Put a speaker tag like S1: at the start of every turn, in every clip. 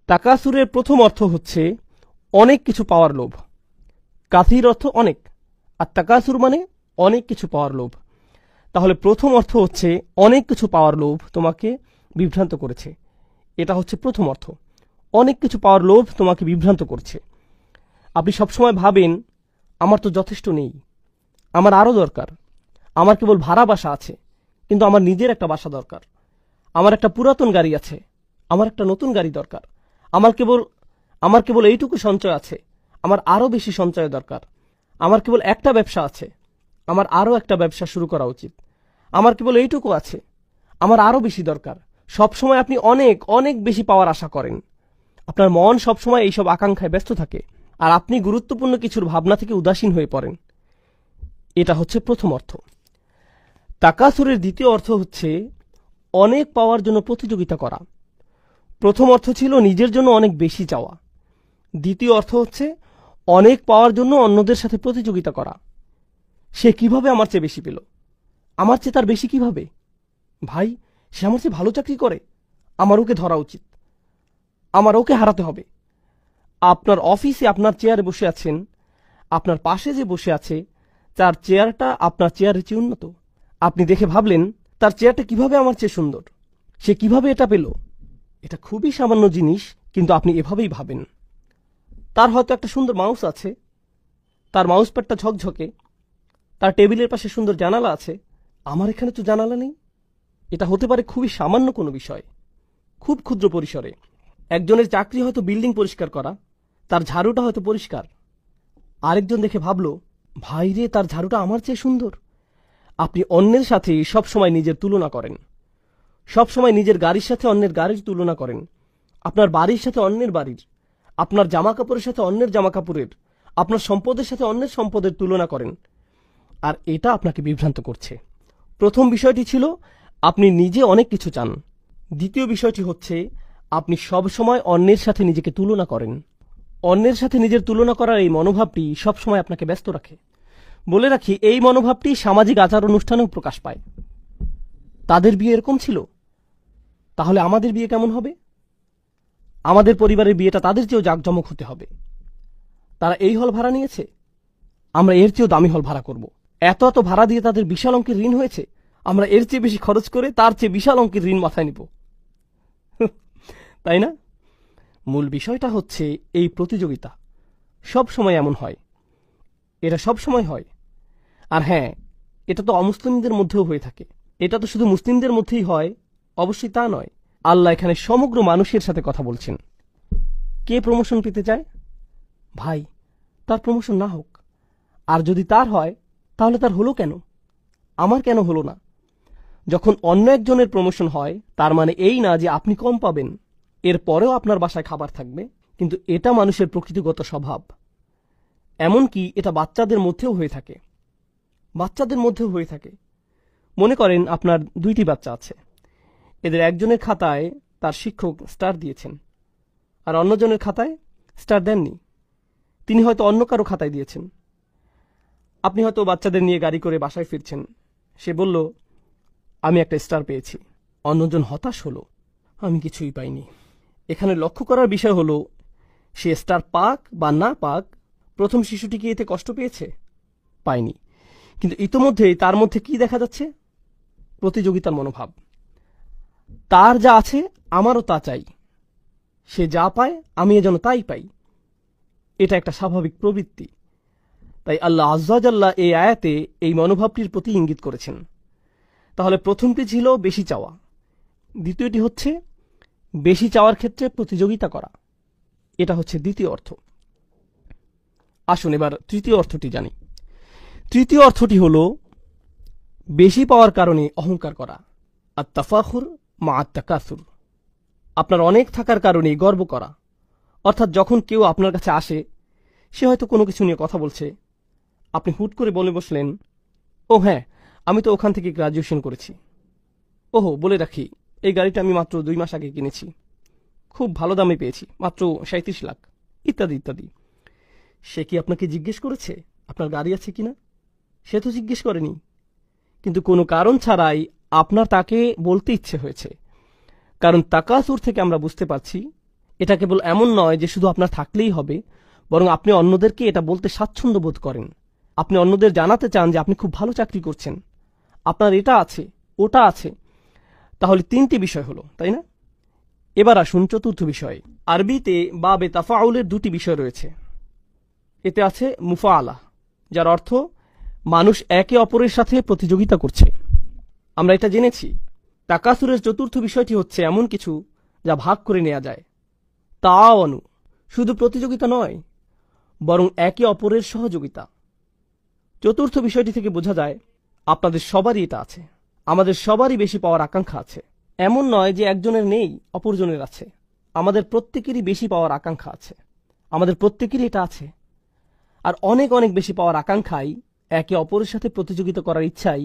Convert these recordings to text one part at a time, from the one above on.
S1: তাকাসুরের প্রথম অর্থ হচ্ছে অনেক কিছু পাওয়ার লোভ। কাসির অর্থ অনেক, আর তাকাসুর মানে অনেক কিছু পাওয়ার লোভ। তাহলে প্রথম অর্থ হচ্ছে অনেক কিছু পাওয়ার লোভ তোমাকে বিভ্রান্ত করেছে। এটা হচ্ছে প্রথম অর্থ। অনেক কিছু পাওয়ার লোভ তোমাকে বিভ্রান্ত করছে। আপনি সবসময় ভাবেন আমার তো যথেষ্ট নেই, আমার আরও দরকার, আমার কেবল ভাড়া বাসা আছে, কিন্তু আমার নিজের একটা বাসা দরকার, আমার একটা পুরাতন গাড়ি আছে, আমার একটা নতুন গাড়ি দরকার, আমার কেবল এইটুকু সঞ্চয় আছে, আমার আরও বেশি সঞ্চয় দরকার, আমার কেবল একটা ব্যবসা আছে, আমার আরও একটা ব্যবসা শুরু করা উচিত, আমার কেবল এইটুকু আছে, আমার আরও বেশি দরকার। সবসময় আপনি অনেক অনেক বেশি পাওয়ার আশা করেন। আপনার মন সবসময় এইসব আকাঙ্ক্ষায় ব্যস্ত থাকে, আর আপনি গুরুত্বপূর্ণ কিছুর ভাবনা থেকে উদাসীন হয়ে পড়েন। এটা হচ্ছে প্রথম অর্থ। তাকাসুরের দ্বিতীয় অর্থ হচ্ছে অনেক পাওয়ার জন্য প্রতিযোগিতা করা। প্রথম অর্থ ছিল নিজের জন্য অনেক বেশি চাওয়া। দ্বিতীয় অর্থ হচ্ছে অনেক পাওয়ার জন্য অন্যদের সাথে প্রতিযোগিতা করা। সে কিভাবে আমার চেয়ে বেশি পেল, আমার চেয়ে তার বেশি কিভাবে? ভাই, সে আমার চেয়ে ভালো চাকরি করে, আমার ওকে ধরা উচিত, আমার ওকে হারাতে হবে। আপনার অফিসে আপনার চেয়ারে বসে আছেন, আপনার পাশে যে বসে আছে তার চেয়ারটা আপনার চেয়ারের চেয়ে উন্নত। আপনি দেখে ভাবলেন তার চেয়ারটা কিভাবে আমার চেয়ে সুন্দর, সে কিভাবে এটা পেল। এটা খুবই সামান্য জিনিস, কিন্তু আপনি এভাবেই ভাবেন। তার হয়তো একটা সুন্দর মাউস আছে, তার মাউস প্যাডটা ঝকঝকে, তার টেবিলের পাশে সুন্দর জানালা আছে, আমার এখানে তো জানালা নেই। এটা হতে পারে খুবই সামান্য কোনো বিষয়, খুব ক্ষুদ্র পরিসরে। একজনের চাকরি হয়তো বিল্ডিং পরিষ্কার করা, তার ঝাড়ুটা হয়তো পরিষ্কার। আরেকজন দেখে ভাবল, ভাই রে, তার ঝাড়ুটা আমার চেয়ে সুন্দর। আপনি অন্যের সাথে সবসময় নিজের তুলনা করেন, সবসময় নিজের গাড়ির সাথে অন্যের গাড়ির তুলনা করেন, আপনার বাড়ির সাথে অন্যের বাড়ির, আপনার জামা কাপড়ের সাথে অন্যের জামা কাপড়ের, আপনার সম্পদের সাথে অন্যের সম্পদের তুলনা করেন, আর এটা আপনাকে বিভ্রান্ত করছে। প্রথম বিষয়টি ছিল আপনি নিজে অনেক কিছু চান। দ্বিতীয় বিষয়টি হচ্ছে আপনি সবসময় অন্যের সাথে নিজেকে তুলনা করেন। অন্যের সাথে নিজের তুলনা করার এই মনোভাবটি সবসময় আপনাকে ব্যস্ত রাখে। বলে রাখি, এই মনোভাবটি সামাজিক আচার অনুষ্ঠানেও প্রকাশ পায়। তাদের বিয়ে এরকম ছিল, তাহলে আমাদের বিয়ে কেমন হবে? আমাদের পরিবারের বিয়েটা তাদের চেয়েও জাঁকজমক হতে হবে। তারা এই হল ভাড়া নিয়েছে, আমরা এর চেয়েও দামি হল ভাড়া করব। এত এত ভাড়া দিয়ে তাদের বিশাল অঙ্কের ঋণ হয়েছে, আমরা এর চেয়ে বেশি খরচ করে তার চেয়ে বিশাল অঙ্কের ঋণ মাথায় নিব। তাই না? মূল বিষয়টা হচ্ছে এই প্রতিযোগিতা সব সময় এমন হয়, এটা সব সময় হয়। আর হ্যাঁ, এটা তো অমুসলিমদের মধ্যেও হয়ে থাকে। এটা তো শুধু মুসলিমদের মধ্যেই হয়, অবশ্যই তা নয়। আল্লাহ এখানে সমগ্র মানুষের সাথে কথা বলছেন। কে প্রমোশন পেতে চায়? ভাই, তার প্রমোশন না হোক, আর যদি তার হয় তাহলে তার হলো কেন, আমার কেন হলো না? যখন অন্য একজনের প্রমোশন হয় তার মানে এই না যে আপনি কম পাবেন, এর পরেও আপনার বাসায় খাবার থাকবে। কিন্তু এটা মানুষের প্রকৃতিগত স্বভাব। এমনকি এটা বাচ্চাদের মধ্যেও হয়ে থাকে, বাচ্চাদের মধ্যেও হয়ে থাকে। মনে করেন আপনার দুইটি বাচ্চা আছে, এদের একজনের খাতায় তার শিক্ষক স্টার দিয়েছেন, আর অন্যজনের খাতায় স্টার দেননি। তিনি হয়তো অন্য কারো খাতায় দিয়েছেন। আপনি হয়তো বাচ্চাদের নিয়ে গাড়ি করে বাসায় ফিরছেন, সে বলল, আমি একটা স্টার পেয়েছি। অন্যজন হতাশ হলো, আমি কিছুই পাইনি। এখানে লক্ষ্য করার বিষয় হলো, সে স্টার পাক বা না পাক, প্রথম শিশুটি কি এতে কষ্ট পেয়েছে? পায়নি। কিন্তু ইতোমধ্যেই তার মধ্যে কি দেখা যাচ্ছে? প্রতিযোগিতার মনোভাব। তার যা আছে আমারও তা চাই, সে যা পায় আমি যেন তাই পাই। এটা একটা স্বাভাবিক প্রবৃত্তি। তাই আল্লাহ আজ্জা জাল্লা এই আয়াতে এই মনোভাবটির প্রতি ইঙ্গিত করেছেন। তাহলে প্রথমটি ছিল বেশি চাওয়া, দ্বিতীয়টি হচ্ছে বেশি চাওয়ার ক্ষেত্রে প্রতিযোগিতা করা। এটা হচ্ছে দ্বিতীয় অর্থ। আসুন এবার তৃতীয় অর্থটি জানি। তৃতীয় অর্থটি হল বেশি পাওয়ার কারণে অহংকার করা, আত-তাফাখুর মা আত-তাকাসুর। আপনার অনেক থাকার কারণে গর্ব করা। অর্থাৎ যখন কেউ আপনার কাছে আসে, সে হয়তো কোনো কিছু নিয়ে কথা বলছে, আপনি হুট করে বলে বসলেন, ও হ্যাঁ, আমি তো ওখান থেকে গ্রাজুয়েশন করেছি। ওহো, বলে রাখি, এই গাড়িটা আমি মাত্র 2 মাস আগে কিনেছি, খুব ভালো দামে পেয়েছি, মাত্র 37 লাখ, ইত্যাদি ইত্যাদি। সে কি আপনাকে জিজ্ঞেস করেছে আপনার গাড়ি আছে কিনা? সে তো জিজ্ঞেস করেনি, কিন্তু কোনো কারণ ছাড়াই আপনার তাকে বলতে ইচ্ছে হয়েছে। কারণ তাকাসুর থেকে আমরা বুঝতে পারছি এটা কেবল এমন নয় যে শুধু আপনার থাকলেই হবে, বরং আপনি অন্যদেরকে এটা বলতে স্বাচ্ছন্দ্য বোধ করেন। আপনি অন্যদের জানাতে চান যে আপনি খুব ভালো চাকরি করছেন, আপনার এটা আছে, ওটা আছে। তাহলে 3টি বিষয় হলো, তাই না? এবার আসুন চতুর্থ বিষয়ে। আরবিতে বাবে তাফাউলের 2টি বিষয় রয়েছে। এতে আছে মুফাআলা, যার অর্থ মানুষ একে অপরের সাথে প্রতিযোগিতা করছে। আমরা এটা জেনেছি। তাকাসুরের চতুর্থ বিষয়টি হচ্ছে এমন কিছু যা ভাগ করে নেওয়া যায়। তাআওয়ানু, শুধু প্রতিযোগিতা নয়, বরং একে অপরের সহযোগিতা। চতুর্থ বিষয়টি থেকে বোঝা যায় আপনাদের সবারই এটা আছে। আমাদের সবারই বেশি পাওয়ার আকাঙ্ক্ষা আছে। এমন নয় যে একজনের নেই অপরজনের আছে। আমাদের প্রত্যেকেরই বেশি পাওয়ার আকাঙ্ক্ষা আছে। আমাদের প্রত্যেকেরই এটা আছে। আর অনেক অনেক বেশি পাওয়ার আকাঙ্ক্ষাই, একে অপরের সাথে প্রতিযোগিতা করার ইচ্ছাই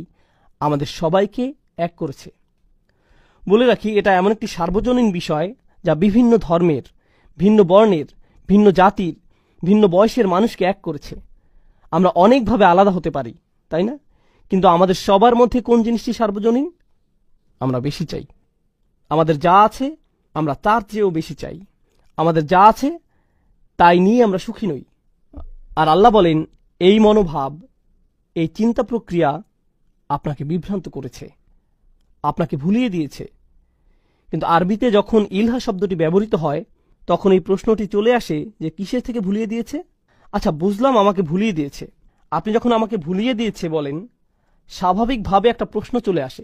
S1: আমাদের সবাইকে এক করেছে। বলে রাখি, এটা এমন একটি সার্বজনীন বিষয় যা বিভিন্ন ধর্মের, ভিন্ন বর্ণের, ভিন্ন জাতির, ভিন্ন বয়সের মানুষকে এক করেছে। আমরা অনেকভাবে আলাদা হতে পারি, তাই না? কিন্তু আমাদের সবার মধ্যে কোন জিনিসটি সার্বজনীন? আমরা বেশি চাই। আমাদের যা আছে আমরা তার চেয়েও বেশি চাই। আমাদের যা আছে তাই নিয়ে আমরা সুখী নই। আর আল্লাহ বলেন, এই মনোভাব, এই চিন্তা প্রক্রিয়া আপনাকে বিভ্রান্ত করেছে, আপনাকে ভুলিয়ে দিয়েছে। কিন্তু আরবিতে যখন ইলহা শব্দটি ব্যবহৃত হয়, তখন এই প্রশ্নটি চলে আসে যে কিসের থেকে ভুলিয়ে দিয়েছে? আচ্ছা, বুঝলাম আমাকে ভুলিয়ে দিয়েছে। আপনি যখন আমাকে ভুলিয়ে দিয়েছে বলেন, স্বাভাবিকভাবে একটা প্রশ্ন চলে আসে,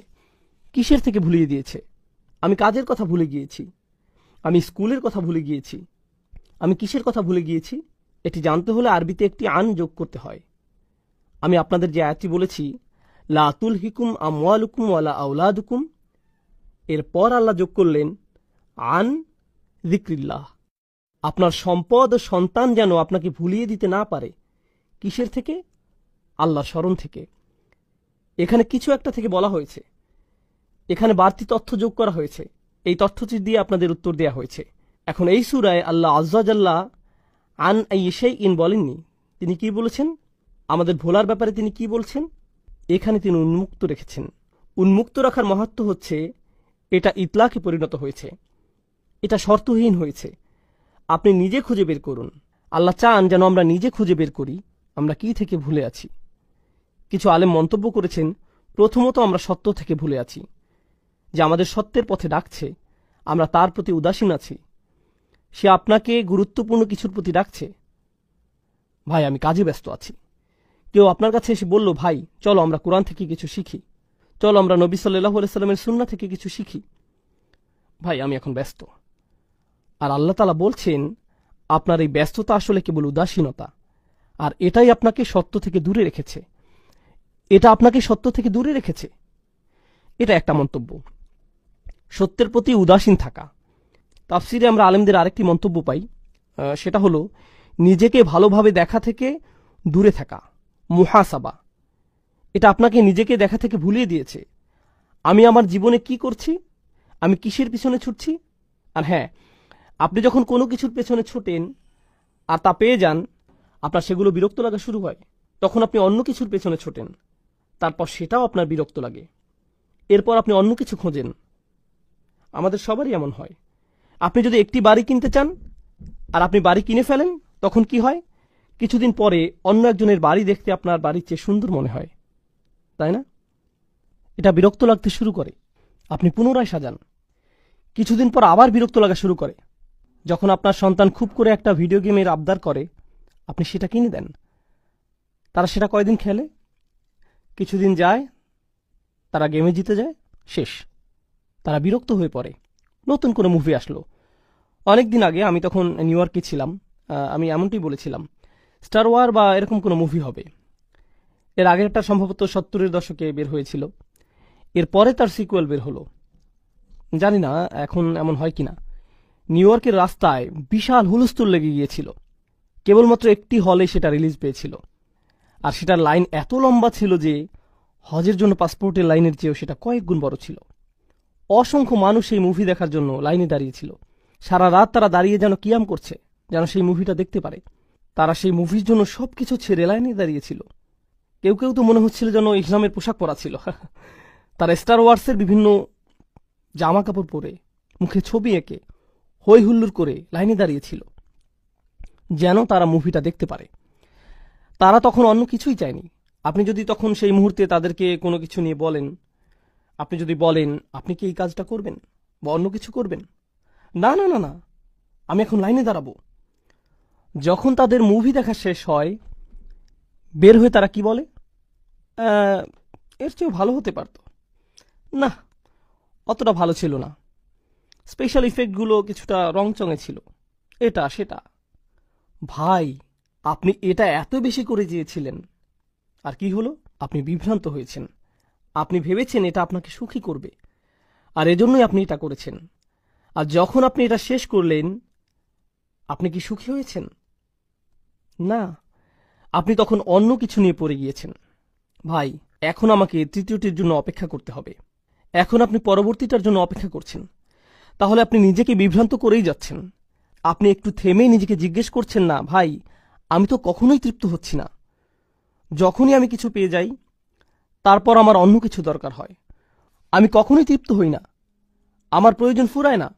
S1: কিসের থেকে ভুলিয়ে দিয়েছে? আমি কাজের কথা ভুলে গিয়েছি, আমি স্কুলের কথা ভুলে গিয়েছি, আমি কিসের কথা ভুলে গিয়েছি? এটি জানতে হলে আরবিতে একটি আন যোগ করতে হয়। আমি আপনাদের যে আয়াতটি বলেছি, লা তুলহিকুম আমওয়ালুকুম ওয়ালা আওলাদুকুম, এরপর আল্লাহ যোগ করলেন আন যিকরিল্লাহ। আপনার সম্পদ ও সন্তান যেন আপনাকে ভুলিয়ে দিতে না পারে। কিসের থেকে? আল্লাহর স্মরণ থেকে। এখানে কিছু একটা থেকে বলা হয়েছে, এখানে বাড়তি তথ্য যোগ করা হয়েছে। এই তথ্যটি দিয়ে আপনাদের উত্তর দেয়া হয়েছে। এখন এই সূরায় আল্লাহ আযজা জাল্লা আন আইশাইইন বলেননি। তিনি কি বলেছেন? আমাদের ভোলার ব্যাপারে তিনি কি বলছেন? এখানে তিনি উন্মুক্ত রেখেছেন। উন্মুক্ত রাখার মাহাত্ম্য হচ্ছে এটা ইতলাকে পরিণত হয়েছে, এটা শর্তহীন হয়েছে। আপনি নিজে খুঁজে বের করুন। আল্লাহ চান যেন আমরা নিজে খুঁজে বের করি আমরা কি থেকে ভুলে আছি। কিছু আলেম মন্তব্য করেছেন, প্রথমত আমরা সত্য থেকে ভুলে আছি, যে আমাদের সত্যের পথে ডাকছে, আমরা তার প্রতি উদাসীন আছি। সে আপনাকে গুরুত্বপূর্ণ কিছুর প্রতি ডাকছে। ভাই, আমি কাজে ব্যস্ত আছি। কেউ আপনার কাছে এসে বলল, ভাই চলো আমরা কোরআন থেকে কিছু শিখি, চলো আমরা নবী সাল্লাল্লাহু আলাইহি সাল্লামের সুন্নাহ থেকে কিছু শিখি। ভাই, আমি এখন ব্যস্ত। আর আল্লাহ তাআলা বলছেন, আপনার এই ব্যস্ততা আসলে কেবল উদাসীনতা, আর এটাই আপনাকে সত্য থেকে দূরে রেখেছে। এটা আপনাকে সত্য থেকে দূরে রেখেছে। এটা একটা মন্তব্য, সত্যের প্রতি উদাসীন থাকা। তাফসিরে আমরা আলেমদের আরেকটি মন্তব্য পাই, সেটা হলো নিজেকে ভালোভাবে দেখা থেকে দূরে থাকা, মুহাসাবা। এটা আপনাকে নিজেকে দেখা থেকে ভুলিয়ে দিয়েছে। আমি আমার জীবনে কি করছি, আমি কিসের পিছনে ছুটছি। আর হ্যাঁ, আপনি যখন কোনো কিছুর পেছনে ছোটেন আর তা পেয়ে যান, আপনার সেগুলো বিরক্ত লাগা শুরু হয়। তখন আপনি অন্য কিছুর পেছনে ছোটেন, তারপর সেটাও আপনার বিরক্ত লাগে। এরপর আপনি অন্য কিছু খোঁজেন। আমাদের সবারই এমন হয়। আপনি যদি একটি বাড়ি কিনতে চান আর আপনি বাড়ি কিনে ফেলেন, তখন কি হয়? কিছুদিন পরে অন্য একজনের বাড়ি দেখতে আপনার বাড়ির চেয়ে সুন্দর মনে হয়, তাই না? এটা বিরক্ত লাগতে শুরু করে। আপনি পুনরায় সাজান। কিছুদিন পর আবার বিরক্ত লাগা শুরু করে। যখন আপনার সন্তান খুব করে একটা ভিডিও গেমের আবদার করে, আপনি সেটা কিনে দেন। তারা সেটা কয়দিন খেলে, কিছুদিন যায়, তারা গেমে জিতে যায়, শেষ। তারা বিরক্ত হয়ে পড়ে। নতুন কোনো মুভি আসলো। অনেকদিন আগে, আমি তখন নিউ ইয়র্কে ছিলাম, আমি এমনটি বলেছিলাম, স্টার ওয়ার বা এরকম কোনো মুভি হবে। এর আগেরটা সম্ভবত 70-এর দশকে বের হয়েছিল। এরপরে তার সিকুয়েল বের হলো। জানি না এখন এমন হয় কিনা। নিউ ইয়র্কের রাস্তায় বিশাল হুলস্থুল লেগে গিয়েছিল। কেবলমাত্র একটি হলে সেটা রিলিজ পেয়েছিল, আর সেটার লাইন এত লম্বা ছিল যে হজের জন্য পাসপোর্টের লাইনের চেয়েও সেটা কয়েক গুণ বড় ছিল। অসংখ্য মানুষ এই মুভি দেখার জন্য লাইনে দাঁড়িয়েছিল। সারা রাত তারা দাঁড়িয়ে যেন কিয়াম করছে, যেন সেই মুভিটা দেখতে পারে। তারা সেই মুভির জন্য সবকিছু ছেড়ে লাইনে দাঁড়িয়েছিল। কেউ কেউ তো মনে হচ্ছিল যেন ইসলামের পোশাক পরা ছিল। তারা স্টার ওয়ার্সের বিভিন্ন জামা কাপড় পরে, মুখে ছবি এঁকে হই হুল্লোড় করে লাইনে দাঁড়িয়েছিল যেন তারা মুভিটা দেখতে পারে। তারা তখন অন্য কিছুই চায়নি। আপনি যদি তখন সেই মুহূর্তে তাদেরকে কোনো কিছু নিয়ে বলেন, আপনি যদি বলেন আপনি কি এই কাজটা করবেন বা অন্য কিছু করবেন, না না না না, আমি এখন লাইনে দাঁড়াবো। যখন তাদের মুভি দেখা শেষ হয়, বের হয়ে তারা কি বলে, এর চেয়েও ভালো হতে পারত, না অতটা ভালো ছিল না, স্পেশাল ইফেক্টগুলো কিছুটা রংচঙে ছিল, এটা সেটা। ভাই, আপনি এটা এত বেশি করে চেয়েছিলেন, আর কি হলো? আপনি বিভ্রান্ত হয়েছেন। আপনি ভেবেছেন এটা আপনাকে সুখী করবে, আর এজন্যই আপনি এটা করেছেন। আর যখন আপনি এটা শেষ করলেন, আপনি কি সুখী হয়েছেন? না, আপনি তখন অন্য কিছু নিয়ে পড়ে গিয়েছেন। ভাই, এখন আমাকে তৃতীয়টির জন্য অপেক্ষা করতে হবে। এখন আপনি পরবর্তীটার জন্য অপেক্ষা করছেন। তাহলে আপনি নিজেকে বিভ্রান্ত করেই যাচ্ছেন। আপনি একটু থেমে নিজেকে জিজ্ঞেস করছেন না, ভাই আমি তো কখনোই তৃপ্ত হচ্ছি না। যখনই আমি কিছু পেয়ে যাই, তারপর আমার অন্য কিছু দরকার হয়। আমি কখনোই তৃপ্ত হই না, আমার প্রয়োজন ফুরায় না।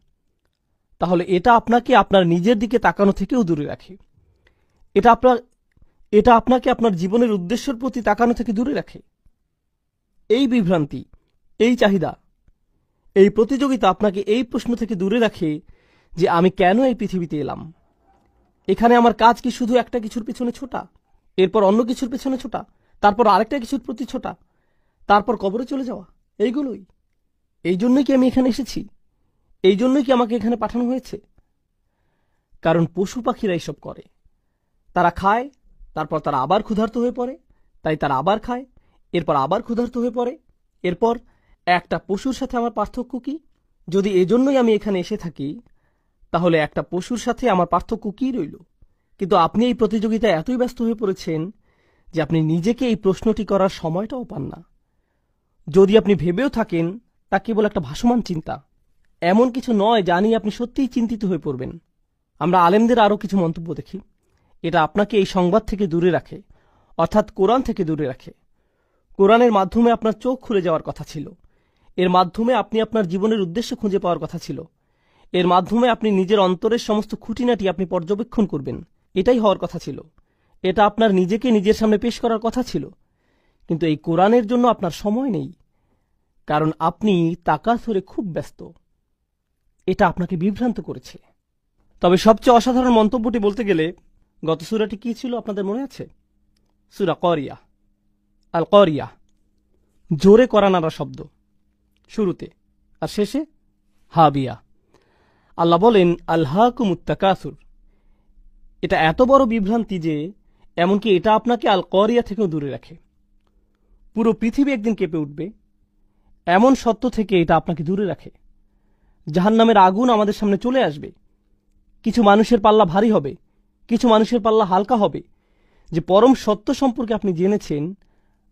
S1: তাহলে এটা আপনাকে আপনার নিজের দিকে তাকানো থেকেও দূরে রাখে। এটা আপনাকে আপনার জীবনের উদ্দেশ্যের প্রতি তাকানো থেকে দূরে রাখে। এই বিভ্রান্তি, এই চাহিদা, এই প্রতিযোগিতা আপনাকে এই প্রশ্ন থেকে দূরে রাখে যে আমি কেন এই পৃথিবীতে এলাম। এখানে আমার কাজ কি শুধু একটা কিছুর পিছনে ছোটা, এরপর অন্য কিছুর পেছনে ছোটা, তারপর আরেকটা কিছুর প্রতি ছোটা, তারপর কবরে চলে যাওয়া, এইগুলোই? এই জন্যই কি আমি এখানে এসেছি? এই জন্যই কি আমাকে এখানে পাঠানো হয়েছে? কারণ পশু পাখিরা এসব করে। তারা খায়, তারপর তারা আবার ক্ষুধার্ত হয়ে পড়ে, তাই তারা আবার খায়, এরপর আবার ক্ষুধার্ত হয়ে পড়ে। এরপর একটা পশুর সাথে আমার পার্থক্য কি? যদি এজন্যই আমি এখানে এসে থাকি, তাহলে একটা পশুর সাথে আমার পার্থক্য কি রইল? কিন্তু আপনি এই প্রতিযোগিতায় এতই ব্যস্ত হয়ে পড়েছেন যে আপনি নিজেকে এই প্রশ্নটি করার সময়টাও পান না। যদি আপনি ভেবেও থাকেন, তা কেবল একটা ভাসমান চিন্তা, এমন কিছু নয় যা নিয়ে আপনি সত্যিই চিন্তিত হয়ে পড়বেন। আমরা আলেমদের আরও কিছু মন্তব্য দেখি। এটা আপনাকে এই সংবাদ থেকে দূরে রাখে, অর্থাৎ কোরআন থেকে দূরে রাখে। কোরআনের মাধ্যমে আপনার চোখ খুলে যাওয়ার কথা ছিল। এর মাধ্যমে আপনি আপনার জীবনের উদ্দেশ্য খুঁজে পাওয়ার কথা ছিল। এর মাধ্যমে আপনি নিজের অন্তরের সমস্ত খুঁটিনাটি আপনি পর্যবেক্ষণ করবেন, এটাই হওয়ার কথা ছিল। এটা আপনার নিজেকে নিজের সামনে পেশ করার কথা ছিল। কিন্তু এই কোরআনের জন্য আপনার সময় নেই, কারণ আপনি তাকাসুরে খুব ব্যস্ত। এটা আপনাকে বিভ্রান্ত করেছে। তবে সবচেয়ে অসাধারণ মন্তব্যটি বলতে গেলে, গত সূরাটি কি ছিল আপনাদের মনে আছে? সূরা করিয়া, আল করিয়া, জোরে করা নাড়া শব্দ, শুরুতে আর শেষে হাবিয়া। আল্লাহ বলেন আলহাকুমুত তাকাসুর। এটা এত বড় বিভ্রান্তি যে এমনকি এটা আপনাকে আল করিয়া থেকেও দূরে রাখে। পুরো পৃথিবী একদিন কেঁপে উঠবে, এমন সত্য থেকে এটা আপনাকে দূরে রাখে। জাহান্নামের আগুন আমাদের সামনে চলে আসবে। কিছু মানুষের পাল্লা ভারী হবে, কিছু মানুষের পাল্লা হালকা হবে। যে পরম সত্য সম্পর্কে আপনি জেনেছেন,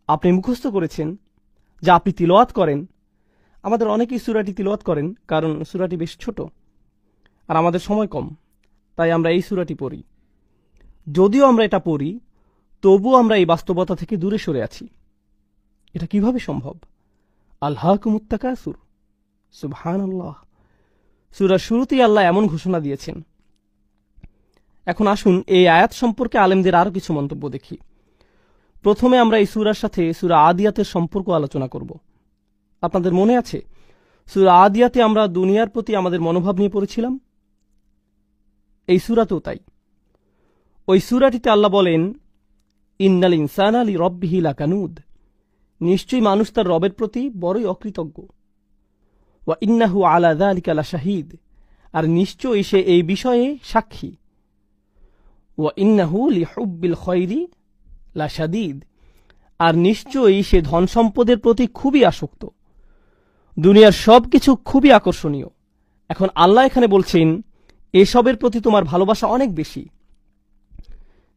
S1: আপনি মুখস্থ করেছেন, যা আপনি তিলাওয়াত করেন। আমাদের অনেকেই সূরাটি তিলাওয়াত করেন, কারণ সূরাটি বেশ ছোট আর আমাদের সময় কম, তাই আমরা এই সূরাটি পড়ি। যদিও আমরা এটা পড়ি, তবুও আমরা এই বাস্তবতা থেকে দূরে সরে আছি। এটা কিভাবে সম্ভব? আলহাকুমুত তাকাসুর, সুবহানাল্লাহ। সূরার শুরুতেই আল্লাহ এমন ঘোষণা দিয়েছেন। এখন আসুন এই আয়াত সম্পর্কে আলেমদের আরও কিছু মন্তব্য দেখি। প্রথমে আমরা এই সূরার সাথে সূরা আদিয়াতের সম্পর্ক আলোচনা করব। আপনাদের মনে আছে সূরা আদিয়াতে আমরা দুনিয়ার প্রতি আমাদের মনোভাব নিয়ে পড়েছিলাম? এই সূরাতেও তাই। ওই সূরাটিতে আল্লাহ বলেন, ইন্নাল ইনসানা লিরাব্বিহি লাকানুদ, নিশ্চয়ই মানুষ তার রবের প্রতি বড়ই অকৃতজ্ঞ। ওয়া ইন্নাহু আলা যালিকা লাশাহিদ, আর নিশ্চয়ই সে এই বিষয়ে সাক্ষী। ওয়া ইন্নাহু লিহুব্বিল খায়রি লাশাদীদ, আর নিশ্চয়ই সে ধন সম্পদের প্রতি খুবই আসক্ত। দুনিয়ার সবকিছু খুবই আকর্ষণীয়। এখন আল্লাহ এখানে বলছেন এসবের প্রতি তোমার ভালোবাসা অনেক বেশি।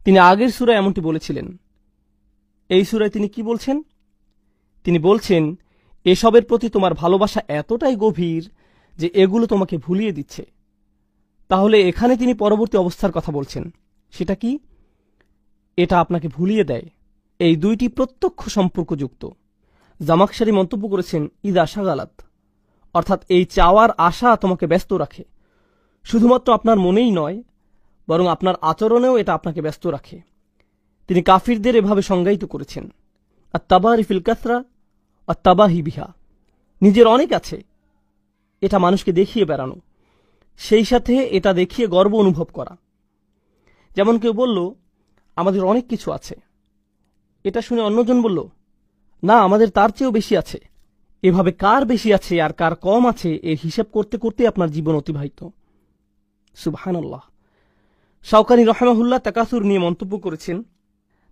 S1: তিনি আগের সূরায় এমনটি বলেছিলেন। এই সূরায় তিনি কি বলছেন? তিনি বলছেন এসবের প্রতি তোমার ভালোবাসা এতটাই গভীর যে এগুলো তোমাকে ভুলিয়ে দিচ্ছে। তাহলে এখানে তিনি পরবর্তী অবস্থার কথা বলছেন। সেটা কি? এটা আপনাকে ভুলিয়ে দেয়। এই দুইটি প্রত্যক্ষ সম্পর্কযুক্ত। জামাকশারি মন্তব্য করেছেন, ইদা শাগালাত, অর্থাৎ এই চাওয়ার আশা তোমাকে ব্যস্ত রাখে। শুধুমাত্র আপনার মনেই নয়, বরং আপনার আচরণেও এটা আপনাকে ব্যস্ত রাখে। তিনি কাফিরদের এভাবে সংজ্ঞায়িত করেছেন, আত-তাবারি ফিল কাসরা আত-তাবাহি বিহা। নিজের অনেক আছে, এটা মানুষকে দেখিয়ে বেড়ানো, সেই সাথে এটা দেখিয়ে গর্ব অনুভব করা। যেমন কেউ বলল, আমাদের অনেক কিছু আছে। এটা শুনে অন্যজন বলল, না, আমাদের তার চেয়েও বেশি আছে। এভাবে কার বেশি আছে আর কার কম আছে এর হিসাব করতে করতে আপনার জীবন অতিবাহিত। সুবহানাল্লাহ। শাওকানি রহমাহুল্লাহ তাকাসুর নিয়ে মন্তব্য করেছেন,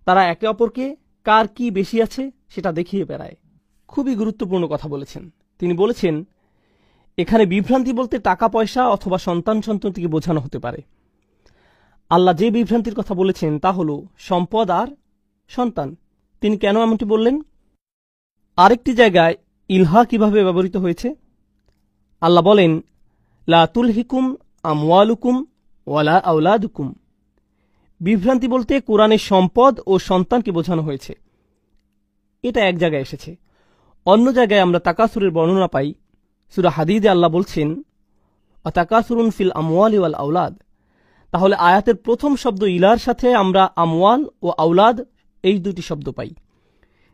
S1: তারা একে অপরকে কার কি বেশি আছে সেটা দেখিয়ে বেড়ায়। খুবই গুরুত্বপূর্ণ কথা বলেছেন। তিনি বলেছেন, এখানে বিভ্রান্তি বলতে টাকা পয়সা অথবা সন্তানটিকে বোঝানো হতে পারে। আল্লাহ যে বিভ্রান্তির কথা বলেছেন তা হল সম্পদ আর সন্তান। তিনি কেন এমনটি বললেন? আরেকটি জায়গায় ইলহা কিভাবে ব্যবহৃত হয়েছে? আল্লাহ বলেন, লা তুলহিকুম আমওয়ালুকুম ওয়ালা আওলাদুকুম। বিভ্রান্তি বলতে কোরআনের সম্পদ ও সন্তানকে বোঝানো হয়েছে। এটা এক জায়গায় এসেছে। অন্য জায়গায় আমরা তাকাসুরের বর্ণনা পাই। সূরা হাদীদে আল্লাহ বলছেন, আতাকাসুরুন ফিল আমওয়ালি ওয়াল আওলাদ। তাহলে আয়াতের প্রথম শব্দ ইলার সাথে আমরা আমওয়াল ও আওলাদ এই দুটি শব্দ পাই।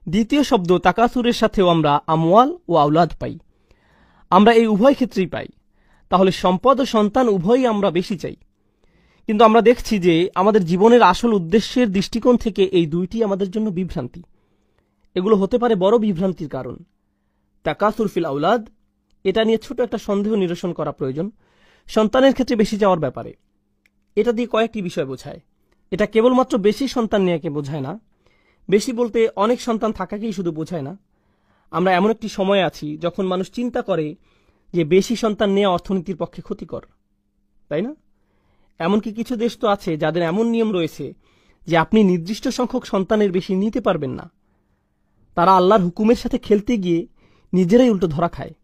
S1: দ্বিতীয় শব্দ তাকাসুরের সাথেও আমরা আমওয়াল ও আওলাদ পাই। আমরা এই উভয় ক্ষেত্রেই পাই। তাহলে সম্পদ ও সন্তান উভয়ই আমরা বেশি চাই। কিন্তু আমরা দেখছি যে আমাদের জীবনের আসল উদ্দেশ্যের দৃষ্টিকোণ থেকে এই দুইটি আমাদের জন্য বিভ্রান্তি। এগুলো হতে পারে বড় বিভ্রান্তির কারণ। তাকাসুর ফিল আওলাদ, এটা নিয়ে ছোট একটা সন্দেহ নিরসন করা প্রয়োজন। সন্তানের ক্ষেত্রে বেশি যাওয়ার ব্যাপারে এটা দিয়ে কয়েকটি বিষয় বোঝায়। এটা কেবলমাত্র বেশি সন্তান নেওয়াকে বোঝায় না। বেশি বলতে অনেক সন্তান থাকাকেই শুধু বোঝায় না। আমরা এমন একটি সময় আছি যখন মানুষ চিন্তা করে যে বেশি সন্তান নেওয়া অর্থনীতির পক্ষে ক্ষতিকর, তাই না? এমনকি কিছু দেশ তো আছে যাদের এমন নিয়ম রয়েছে যে আপনি নির্দিষ্ট সংখ্যক সন্তানের বেশি নিতে পারবেন না। তারা আল্লাহর হুকুমের সাথে খেলতে গিয়ে নিজেরাই উল্টো ধরা খায়।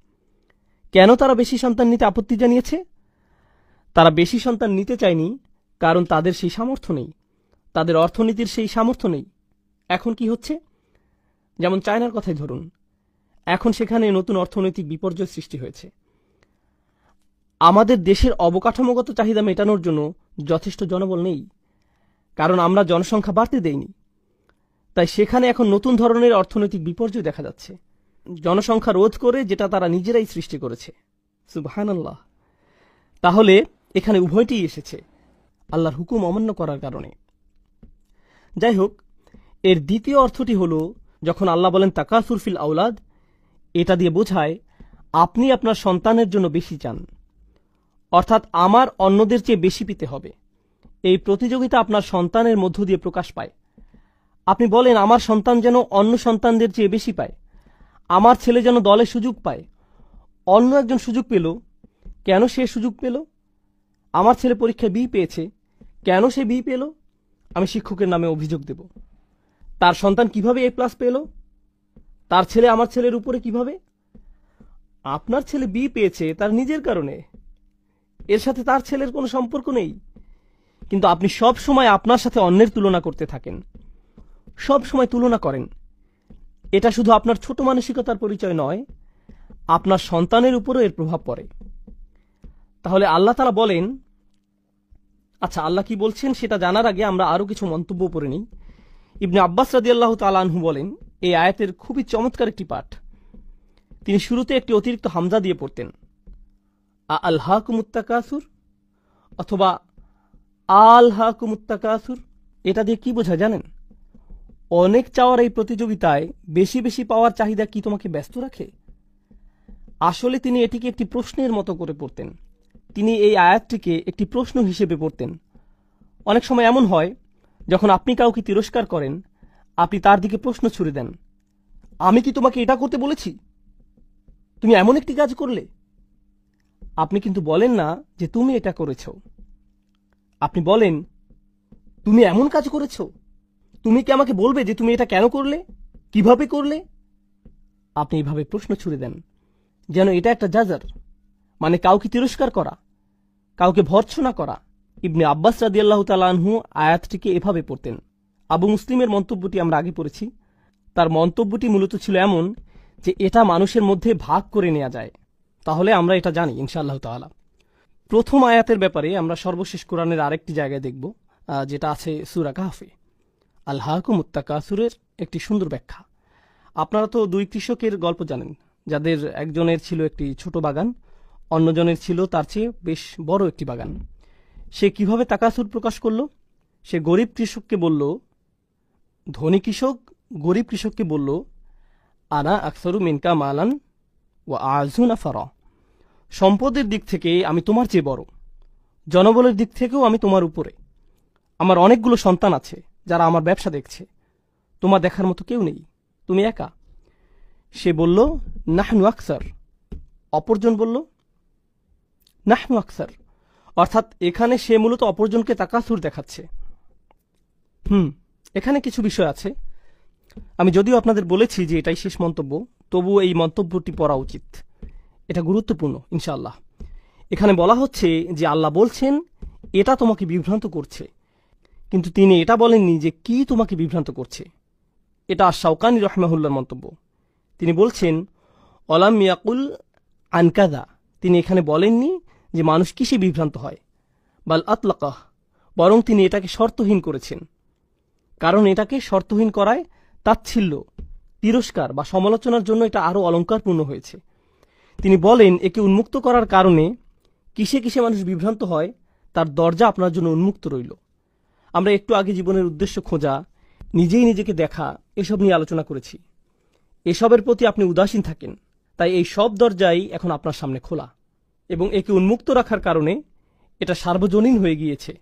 S1: কেন তারা বেশি সন্তান নিতে আপত্তি জানিয়েছে? তারা বেশি সন্তান নিতে চায়নি কারণ তাদের সেই সামর্থ্য নেই, তাদের অর্থনীতির সেই সামর্থ্য নেই। এখন কি হচ্ছে? যেমন চায়নার কথাই ধরুন, এখন সেখানে নতুন অর্থনৈতিক বিপর্যয় সৃষ্টি হয়েছে। আমাদের দেশের অবকাঠামোগত চাহিদা মেটানোর জন্য যথেষ্ট জনবল নেই, কারণ আমরা জনসংখ্যা বাড়তে দেইনি। তাই সেখানে এখন নতুন ধরনের অর্থনৈতিক বিপর্যয় দেখা যাচ্ছে, জনসংখ্যা রোধ করে, যেটা তারা নিজেরাই সৃষ্টি করেছে। সুবহানাল্লাহ। তাহলে এখানে উভয়টিই এসেছে আল্লাহর হুকুম অমান্য করার কারণে। যাই হোক, এর দ্বিতীয় অর্থটি হল, যখন আল্লাহ বলেন তাকাসুর ফিল আওলাদ, এটা দিয়ে বোঝায় আপনি আপনার সন্তানের জন্য বেশি চান, অর্থাৎ আমার অন্যদের চেয়ে বেশি পেতে হবে। এই প্রতিযোগিতা আপনার সন্তানের মধ্য দিয়ে প্রকাশ পায়। আপনি বলেন, আমার সন্তান যেন অন্য সন্তানদের চেয়ে বেশি পায়, আমার ছেলে যেন দলে সুযোগ পায়। অন্য একজন সুযোগ পেল, কেন সে সুযোগ পেল? আমার ছেলে পরীক্ষায় বি পেয়েছে, কেন সে বি পেল? আমি শিক্ষকের নামে অভিযোগ দেব। তার সন্তান কিভাবে এ প্লাস পেল? তার ছেলে আমার ছেলের উপরে কিভাবে? আপনার ছেলে বি পেয়েছে তার নিজের কারণে, এর সাথে তার ছেলের কোনো সম্পর্ক নেই। কিন্তু আপনি সব সময় আপনার সাথে অন্যের তুলনা করতে থাকেন, সব সময় তুলনা করেন। এটা শুধু আপনার ছোট মানসিকতার পরিচয় নয়, আপনার সন্তানের উপরও এর প্রভাব পড়ে। তাহলে আল্লাহ তাআলা বলেন, আচ্ছা, আল্লাহ কি বলছেন সেটা জানার আগে আমরা আরো কিছু মন্তব্য করে নিই। ইবনে আব্বাস রাদিয়াল্লাহু তাআলা আনহু বলেন, এই আয়াতের খুবই চমৎকার একটি পাঠ। তিনি শুরুতে একটি অতিরিক্ত হামজা দিয়ে পড়তেন, আলহাকুমুত তাকাসুর অথবা আলহাকুমুত তাকাসুর। এটা দিয়ে কি বোঝায় জানেন? অনেক চাওয়ার এই প্রতিযোগিতায় বেশি বেশি পাওয়ার চাহিদা কি তোমাকে ব্যস্ত রাখে? আসলে তিনি এটিকে একটি প্রশ্নের মতো করে পড়তেন। তিনি এই আয়াতটিকে একটি প্রশ্ন হিসেবে পড়তেন। অনেক সময় এমন হয়, যখন আপনি কাউকে তিরস্কার করেন, আপনি তার দিকে প্রশ্ন ছুড়ে দেন, আমি কি তোমাকে এটা করতে বলেছি? তুমি এমন একটি কাজ করলে। আপনি কিন্তু বলেন না যে তুমি এটা করেছ, আপনি বলেন তুমি এমন কাজ করেছ। তুমি কি আমাকে বলবে যে তুমি এটা কেন করলে, কিভাবে করলে? আপনি এইভাবে প্রশ্ন ছুড়ে দেন, যেন এটা একটা জাজার, মানে কাউকে তিরস্কার করা, কাউকে ভর্ৎসনা করা। ইবনে আব্বাস রাদিয়াল্লাহু তাআলা আনহু আয়াতটিকে এভাবে পড়তেন। আবু মুসলিমের মন্তব্যটি আমরা আগে পড়েছি। তার মন্তব্যটি মূলত ছিল এমন যে এটা মানুষের মধ্যে ভাগ করে নেওয়া যায়। তাহলে আমরা এটা জানি ইনশাআল্লাহ তাআলা। প্রথম আয়াতের ব্যাপারে আমরা সর্বশেষ কোরআনের আরেকটি জায়গায় দেখব, যেটা আছে সূরা কাহফে। আলহাকুমুত তাকাসুরের একটি সুন্দর ব্যাখ্যা। আপনারা তো দুই কৃষকের গল্প জানেন, যাদের একজনের ছিল একটি ছোট বাগান, অন্যজনের ছিল তার চেয়ে বেশ বড় একটি বাগান। সে কিভাবে তাকাসুর প্রকাশ করল? সে গরিব কৃষককে বলল, ধনী কৃষক গরিব কৃষককে বলল, আনা আকসারু মিনকা মালান ওয়া আযু নাফারা, সম্পদের দিক থেকে আমি তোমার চেয়ে বড়, জনবলের দিক থেকেও আমি তোমার উপরে, আমার অনেকগুলো সন্তান আছে যারা আমার ব্যবসা দেখছে, তোমার দেখার মতো কেউ নেই, তুমি একা। সে বলল, নাহনু আকসার। অপরজন বলল, নাহনু আকসার। অর্থাৎ এখানে সে মূলত অপরজনকে তাকাসুর দেখাচ্ছে। এখানে কিছু বিষয় আছে। আমি যদিও আপনাদের বলেছি যে এটাই শেষ মন্তব্য, তবু এই মন্তব্যটি পড়া উচিত, এটা গুরুত্বপূর্ণ ইনশাআল্লাহ। এখানে বলা হচ্ছে যে আল্লাহ বলছেন এটা তোমাকে বিভ্রান্ত করছে, কিন্তু তিনি এটা বলেননি যে কি তোমাকে বিভ্রান্ত করছে। এটা শাওকানি রহমাহুল্লাহর মন্তব্য। তিনি বলছেন, অলাম ইয়াকুল আনকাদা, তিনি এখানে বলেননি যে মানুষ কিসে বিভ্রান্ত হয়, বাল আতলাকাহ, বরং তিনি এটাকে শর্তহীন করেছেন। কারণ এটাকে শর্তহীন করায় তাচ্ছিল্য, তিরস্কার বা সমালোচনার জন্য এটা আরও অলঙ্কারপূর্ণ হয়েছে। তিনি বলেন একে উন্মুক্ত করার কারণে কিসে কিসে মানুষ বিভ্রান্ত হয় তার দরজা আপনার জন্য উন্মুক্ত রইল। আমরা একটু আগে জীবনের উদ্দেশ্য খোঁজা, নিজেই নিজেকে দেখা, এসব নিয়ে আলোচনা করেছি। এসবের প্রতি আপনি উদাসীন থাকেন, তাই এই সব দরজাই এখন আপনার সামনে খোলা, এবং একে উন্মুক্ত রাখার কারণে এটা সার্বজনীন হয়ে গিয়েছে।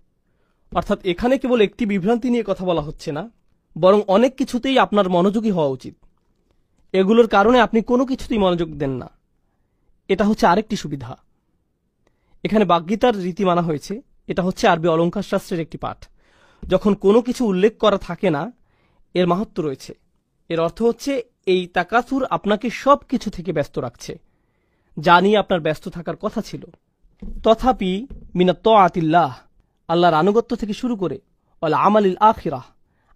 S1: অর্থাৎ এখানে কেবল একটি বিভ্রান্তি নিয়ে কথা বলা হচ্ছে না, বরং অনেক কিছুতেই আপনার মনোযোগী হওয়া উচিত। এগুলোর কারণে আপনি কোনো কিছুতেই মনোযোগ দেন না। এটা হচ্ছে আরেকটি সুবিধা। এখানে বাগ্যিতার রীতি মানা হয়েছে। এটা হচ্ছে আরবি অলঙ্কার শাস্ত্রের একটি পাঠ। যখন কোনো কিছু উল্লেখ করা থাকে না, এর মাহাত্ম্য রয়েছে। এর অর্থ হচ্ছে এই তাকাসুর আপনাকে সব কিছু থেকে ব্যস্ত রাখছে, যা নিয়ে আপনার ব্যস্ত থাকার কথা ছিল। তথাপি মিনাত তাআতিল্লাহ, আল্লাহর আনুগত্য থেকে শুরু করে ওয়াল আমালিল আখিরাহ,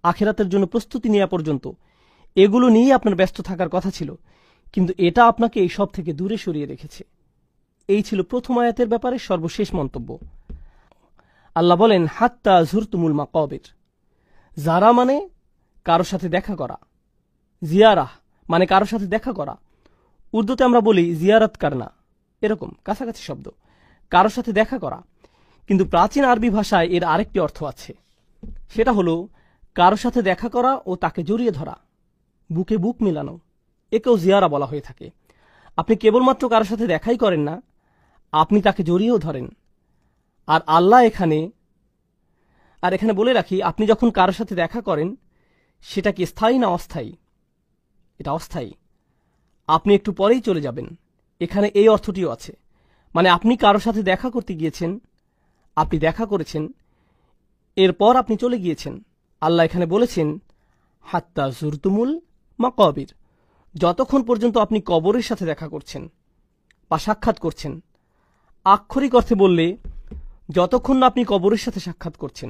S1: আখিরাতের জন্য প্রস্তুতি নেওয়া পর্যন্ত, এগুলো নিয়ে আপনার ব্যস্ত থাকার কথা ছিল, কিন্তু এটা আপনাকে এই সব থেকে দূরে সরিয়ে রেখেছে। এই ছিল প্রথম আয়াতের ব্যাপারে সর্বশেষ মন্তব্য। আল্লাহ বলেন, হাত্তা যুরতুমুল মাকাবির। যারা মানে কারো সাথে দেখা করা, জিয়ারাহ মানে কারো সাথে দেখা করা। উর্দুতে আমরা বলি জিয়ারত করনা, এরকম কাছাকাছি শব্দ, কারো সাথে দেখা করা। কিন্তু প্রাচীন আরবি ভাষায় এর আরেকটি অর্থ আছে, সেটা হলো কারো সাথে দেখা করা ও তাকে জড়িয়ে ধরা, বুকে বুক মেলানো। একেও জিয়ারা বলা হয়ে থাকে। আপনি কেবলমাত্র কারো সাথে দেখাই করেন না, আপনি তাকে জড়িয়েও ধরেন। আর আল্লাহ এখানে বলে রাখি, আপনি যখন কারো সাথে দেখা করেন সেটা কি স্থায়ী না অস্থায়ী? এটা অস্থায়ী। আপনি একটু পরেই চলে যাবেন। এখানে এই অর্থটিও আছে, মানে আপনি কারো সাথে দেখা করতে গিয়েছেন, আপনি দেখা করেছেন, এরপর আপনি চলে গিয়েছেন। আল্লাহ এখানে বলেছেন হাত্তা যুরতুমুল মাকাবির, যতক্ষণ পর্যন্ত আপনি কবরের সাথে দেখা করছেন বা সাক্ষাৎ করছেন। আক্ষরিক অর্থে বললে, যতক্ষণ না আপনি কবরের সাথে সাক্ষাৎ করছেন।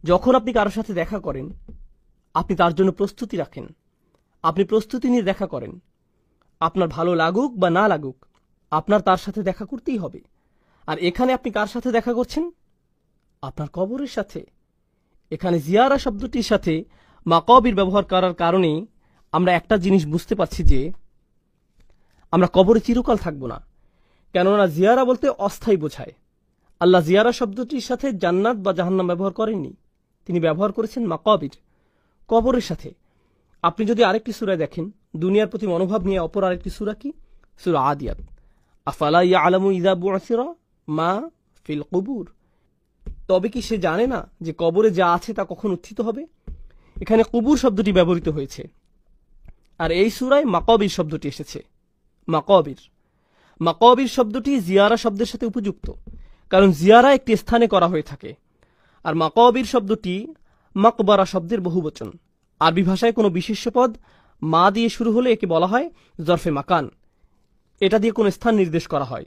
S1: যখন আপনি কারোর সাথে দেখা করেন, আপনি তার জন্য প্রস্তুতি রাখেন, আপনি প্রস্তুতি নিয়ে দেখা করেন। আপনার ভালো লাগুক বা না লাগুক, আপনার তার সাথে দেখা করতেই হবে। আর এখানে আপনি কার সাথে দেখা করছেন? আপনার কবরের সাথে। এখানে জিয়ারা শব্দটির সাথে মাকাবির ব্যবহার করার কারণে আমরা একটা জিনিস বুঝতে পারছি যে আমরা কবরে চিরকাল থাকব না। কেননা জিয়ারা বলতে অস্থায়ী বোঝায়। আল্লাহ জিয়ারা শব্দটির সাথে জান্নাত বা জাহান্নাম ব্যবহার করেননি, তিনি ব্যবহার করেছেন মাকাবির, কবরের সাথে। আপনি যদি আরেকটি সূরায় দেখেন, দুনিয়ার প্রতি মনোভাব নিয়ে অপর আরেকটি সূরা কি? সূরা আদিয়াত। আফালা ইয়ালামু ইযা বু'সিরা মা ফিল কুবুর, তবে কি সে জানে না যে কবরে যা আছে তা কখন উত্থিত হবে? এখানে কুবুর শব্দটি ব্যবহৃত হয়েছে, আর এই সূরায় মাকাবির শব্দটি এসেছে। মাকাবির শব্দটি জিয়ারা শব্দের সাথে উপযুক্ত, কারণ জিয়ারা একটি স্থানে করা হয়ে থাকে। আর মাকাবির শব্দটি মাকবারা শব্দের বহুবচন। আরবি ভাষায় কোনো বিশেষ্য পদ মা দিয়ে শুরু হলে একে বলা হয় জরফে মাকান। এটা দিয়ে কোনো স্থান নির্দেশ করা হয়,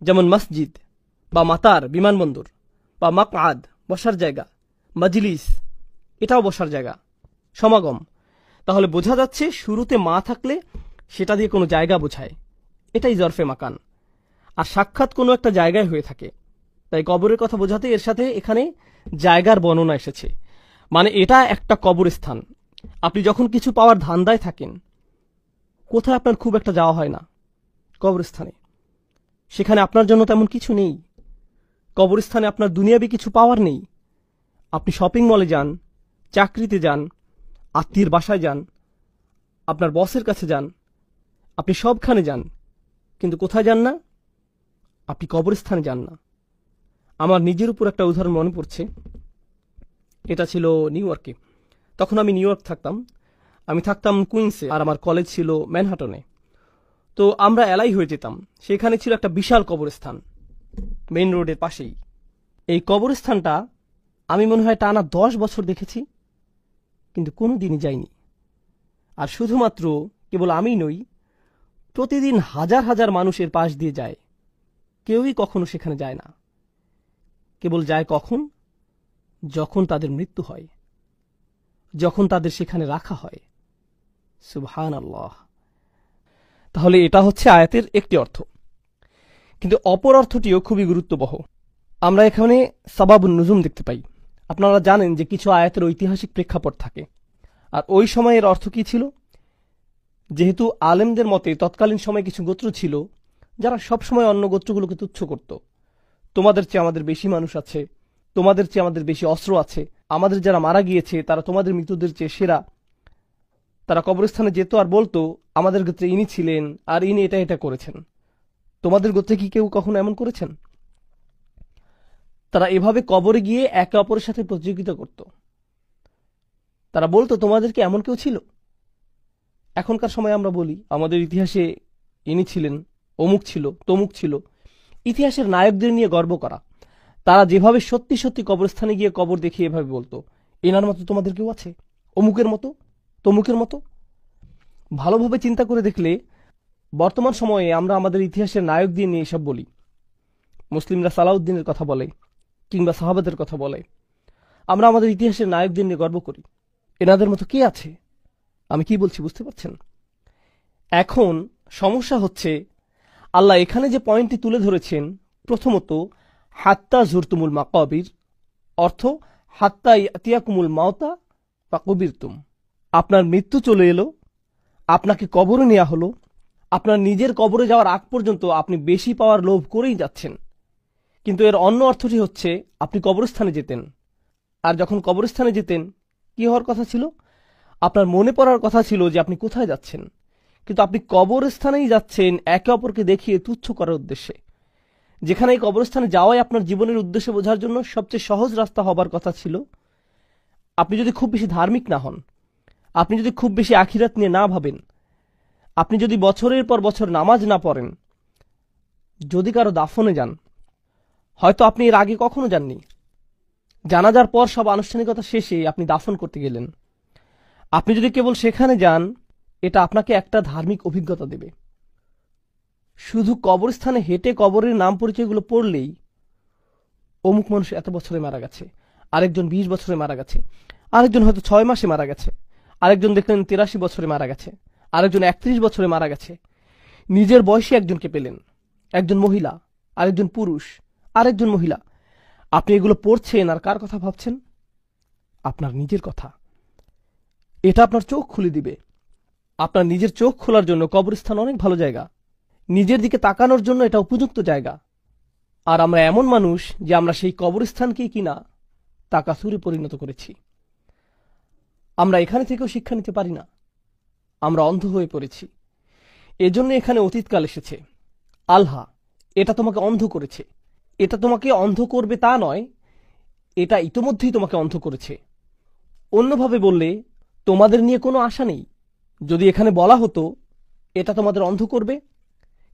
S1: যেমন মসজিদ বা মাতার বিমানবন্দর, বা মাকআদ বসার জায়গা, মাজলিস এটাও বসার জায়গা, সমাগম। তাহলে বোঝা যাচ্ছে শুরুতে মা থাকলে সেটা দিয়ে কোনো জায়গা বোঝায়, এটাই জরফে মাকান। আর সাক্ষাৎ কোনো একটা জায়গায় হয়ে থাকে, তাই কবরের কথা বোঝাতে এর সাথে এখানে জায়গার বর্ণনা এসেছে। মানে এটা একটা কবরস্থান। আপনি যখন কিছু পাওয়ার ধান্দায় থাকেন, কোথায় আপনার খুব একটা যাওয়া হয় না? কবরস্থানে। সেখানে আপনার জন্য তেমন কিছু নেই। কবরস্থানে আপনার দুনিয়াবি কিছু পাওয়ার নেই। আপনি শপিং মলে যান, চাকরিতে যান, আত্মীয়ের বাসায় যান, আপনার বসের কাছে যান, আপনি সবখানে যান, কিন্তু কোথায় যান না? আপনি কবরস্থানে যান না। আমার নিজের উপর একটা উদাহরণ মনে পড়ছে। এটা ছিল নিউ ইয়র্কে। তখন আমি নিউ ইয়র্ক থাকতাম। আমি থাকতাম কুইন্সে, আর আমার কলেজ ছিল ম্যানহাটনে। তো আমরা এলাই হয়ে যেতাম। সেখানে ছিল একটা বিশাল কবরস্থান, মেইন রোডের পাশেই। এই কবরস্থানটা আমি মনে হয় টানা 10 বছর দেখেছি, কিন্তু কোনো দিনই যাইনি। আর শুধুমাত্র কেবল আমি নই, প্রতিদিন হাজার হাজার মানুষের পাশ দিয়ে যায়। কেউই কখনো সেখানে যায় না। কেবল যায় কখন? যখন তাদের মৃত্যু হয়, যখন তাদের সেখানে রাখা হয়। সুবহানাল্লাহ। তাহলে এটা হচ্ছে আয়াতের একটি অর্থ, কিন্তু অপর অর্থটিও খুবই গুরুত্ববহ। আমরা এখানে সাবাবুন নুজুম দেখতে পাই। আপনারা জানেন যে কিছু আয়াতের ঐতিহাসিক প্রেক্ষাপট থাকে, আর ওই সময়ের অর্থ কি ছিল? যেহেতু আলেমদের মতে তৎকালীন সময়ে কিছু গোত্র ছিল যারা সবসময় অন্য গোত্রগুলোকে তুচ্ছ করত। তোমাদের চেয়ে আমাদের বেশি মানুষ আছে, তোমাদের চেয়ে আমাদের বেশি অস্ত্র আছে, আমাদের যারা মারা গিয়েছে তারা তোমাদের মৃতদের চেয়ে সেরা। তারা কবরস্থানে যেত আর বলতো, আমাদের গোত্রে ইনি ছিলেন আর ইনি এটা এটা করেছেন। তোমাদের গোত্রে কি কেউ কখনো এমন করেছেন? তারা এভাবে কবরে গিয়ে একে অপরের সাথে প্রতিযোগিতা করত। তারা বলতো, তোমাদের কি এমন কেউ ছিল? এখনকার সময় আমরা বলি, আমাদের ইতিহাসে ইনি ছিলেন, অমুক ছিল, তমুক ছিল। ইতিহাসের নায়কদের নিয়ে গর্ব করা। তারা যেভাবে সত্যি সত্যি কবরস্থানে গিয়ে কবর দেখিয়ে এভাবে বলতো, এনার মতো তোমাদের কেউ আছে? অমুকের মতো, তমুকের মতো। ভালোভাবে চিন্তা করে দেখলে বর্তমান সময়ে আমরা আমাদের ইতিহাসের নায়কদের নিয়ে এসব বলি। মুসলিমরা সালাউদ্দিনের কথা বলে, কিংবা সাহাবাদের কথা বলে। আমরা আমাদের ইতিহাসের নায়কদের নিয়ে গর্ব করি। এনাদের মতো কে আছে? আমি কি বলছি বুঝতে পারছেন? এখন সমস্যা হচ্ছে, আল্লাহ এখানে যে পয়েন্টটি তুলে ধরেছেন, প্রথমত হাত্তা জুরতুমুল মাকাবির, অর্থ হাত্তা ইয়াতিয়াকুমুল মাউতা বা কবিরতুম। আপনার মৃত্যু চলে এলো, আপনাকে কবরে নেওয়া হলো, আপনার নিজের কবরে যাওয়ার আগ পর্যন্ত আপনি বেশি পাওয়ার লোভ করেই যাচ্ছেন। কিন্তু এর অন্য অর্থটি হচ্ছে, আপনি কবরস্থানে যেতেন, আর যখন কবরস্থানে যেতেন কি হওয়ার কথা ছিল? আপনার মনে পড়ার কথা ছিল যে আপনি কোথায় যাচ্ছেন, কিন্তু আপনি কবরস্থানেই যাচ্ছেন একে অপরকে দেখিয়ে তুচ্ছ করার উদ্দেশ্যে। যেখানে এই কবরস্থানে যাওয়াই আপনার জীবনের উদ্দেশ্য বোঝার জন্য সবচেয়ে সহজ রাস্তা হবার কথা ছিল। আপনি যদি খুব বেশি ধার্মিক না হন, আপনি যদি খুব বেশি আখিরাত নিয়ে না ভাবেন, আপনি যদি বছরের পর বছর নামাজ না পড়েন, যদি কারো দাফনে যান, হয়তো আপনি এর আগে কখনো যাননি, জানাজার পর সব আনুষ্ঠানিকতা শেষে আপনি দাফন করতে গেলেন, আপনি যদি কেবল সেখানে যান, এটা আপনাকে একটা ধার্মিক অভিজ্ঞতা দেবে। শুধু কবরস্থানে হেঁটে কবরের নাম পরিচয়গুলো পড়লেই, অমুক মানুষ এত বছরে মারা গেছে, আরেকজন 20 বছরে মারা গেছে, আরেকজন হয়তো 6 মাসে মারা গেছে, আরেকজন দেখলেন 83 বছরে মারা গেছে, আরেকজন 31 বছরে মারা গেছে। নিজের বয়সী একজনকে পেলেন, একজন মহিলা, আরেকজন পুরুষ, আরেকজন মহিলা। আপনি এগুলো পড়ছেন আর কার কথা ভাবছেন? আপনার নিজের কথা। এটা আপনার চোখ খুলে দিবে। আপনার নিজের চোখ খোলার জন্য কবরস্থান অনেক ভালো জায়গা। নিজের দিকে তাকানোর জন্য এটা উপযুক্ত জায়গা। আর আমরা এমন মানুষ যে আমরা সেই কবরস্থানকেই কিনা তাকাসুরে পরিণত করেছি। আমরা এখানে থেকেও শিক্ষা নিতে পারি না, আমরা অন্ধ হয়ে পড়েছি। এজন্য এখানে অতীতকাল এসেছে। আল্লাহ এটা তোমাকে অন্ধ করেছে। এটা তোমাকে অন্ধ করবে তা নয়, এটা ইতোমধ্যেই তোমাকে অন্ধ করেছে। অন্যভাবে বললে, তোমাদের নিয়ে কোনো আশা নেই। যদি এখানে বলা হতো এটা তোমাদের অন্ধ করবে,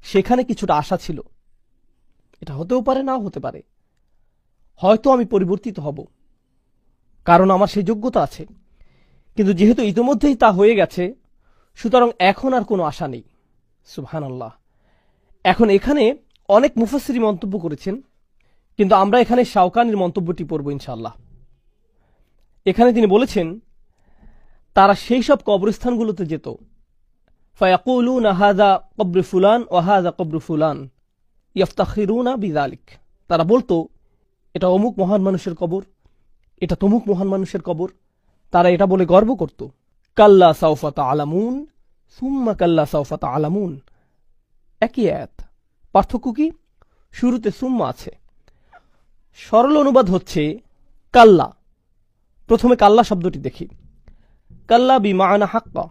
S1: সেখানে কিছুটা আশা ছিল। এটা হতেও পারে, নাও হতে পারে। হয়তো আমি পরিবর্তিত হব, কারণ আমার সেই যোগ্যতা আছে। কিন্তু যেহেতু ইতোমধ্যেই তা হয়ে গেছে, সুতরাং এখন আর কোনো আশা নেই। সুবহানাল্লাহ। এখন এখানে অনেক মুফাসসির মন্তব্য করেছেন, কিন্তু আমরা এখানে শাওকানির মন্তব্যটি পড়ব ইনশাআল্লাহ। এখানে তিনি বলেছেন, তারা সেই সব কবরস্থানগুলোতে যেত, ফায়াকুলুনা হাযা কবর ফুলান ওয়া হাযা কবর ফুলান ইফতাখিরুনা বিযালিক। তারা বলতো, এটা অমুক মহান মানুষের কবর, এটা তমুক মহান মানুষের কবর। তারা এটা বলে গর্ব করত। কাল্লা সাউফা তা'লামুন সুম্মা কাল্লা সাউফা তা'লামুন, একই আয়াত, পার্থক্য কি? শুরুতে সুম্মা আছে। সরল অনুবাদ হচ্ছে কাল্লা। প্রথমে কাল্লা শব্দটি দেখি। কাল্লা বিমাআনা হাক্কা,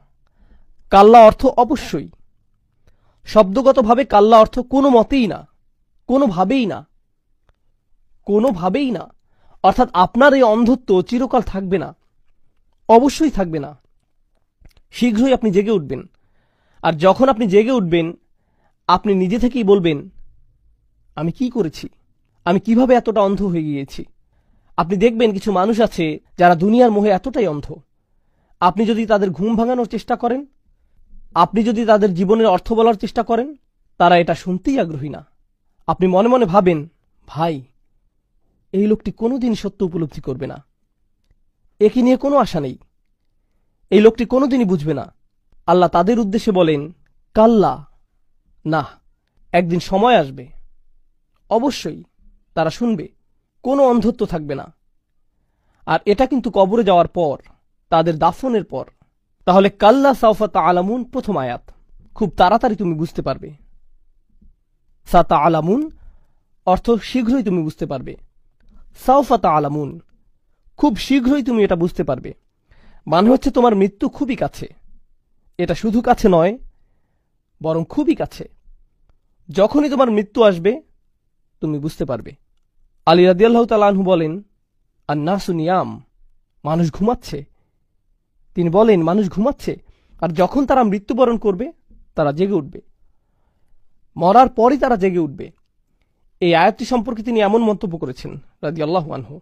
S1: কাল্লা অর্থ অবশ্যই। শব্দগতভাবে কাল্লা অর্থ কোনো মতেই না, কোনোভাবেই না, কোনোভাবেই না। অর্থাৎ আপনার এই অন্ধত্ব চিরকাল থাকবে না, অবশ্যই থাকবে না। শীঘ্রই আপনি জেগে উঠবেন। আর যখন আপনি জেগে উঠবেন, আপনি নিজে থেকেই বলবেন, আমি কি করেছি, আমি কিভাবে এতটা অন্ধ হয়ে গিয়েছি। আপনি দেখবেন কিছু মানুষ আছে যারা দুনিয়ার মোহে এতটাই অন্ধ, আপনি যদি তাদের ঘুম ভাঙানোর চেষ্টা করেন, আপনি যদি তাদের জীবনের অর্থ বলার চেষ্টা করেন, তারা এটা শুনতেই আগ্রহী না। আপনি মনে মনে ভাবেন, ভাই, এই লোকটি কোনোদিন সত্য উপলব্ধি করবে না, একে নিয়ে কোনো আশা নেই, এই লোকটি কোনোদিনই বুঝবে না। আল্লাহ তাদের উদ্দেশ্যে বলেন, কাল্লা, না, একদিন সময় আসবে, অবশ্যই তারা শুনবে, কোনো অন্ধত্ব থাকবে না। আর এটা কিন্তু কবরে যাওয়ার পর, তাদের দাফনের পর। তাহলে কাল্লা সাউফা তা'লামুন প্রথম আয়াত, খুব তাড়াতাড়ি তুমি বুঝতে পারবে। সা তা'লামুন অর্থ শীঘ্রই তুমি বুঝতে পারবে। সাউফা তা'লামুন, খুব শীঘ্রই তুমি এটা বুঝতে পারবে। মানে হচ্ছে তোমার মৃত্যু খুবই কাছে। এটা শুধু কাছে নয়, বরং খুবই কাছে। যখনই তোমার মৃত্যু আসবে, তুমি বুঝতে পারবে। আলী রাদিয়াল্লাহু তাআলা আনহু বলেন, আন-নাসু নিয়াম, মানুষ ঘুমাচ্ছে। তিনি বলেন, মানুষ ঘুমাচ্ছে, আর যখন তারা মৃত্যুবরণ করবে, তারা জেগে উঠবে। মরার পরই তারা জেগে উঠবে। এই আয়াতটি সম্পর্কে তিনি এমন মন্তব্য করেছেন রাদিয়াল্লাহু আনহু।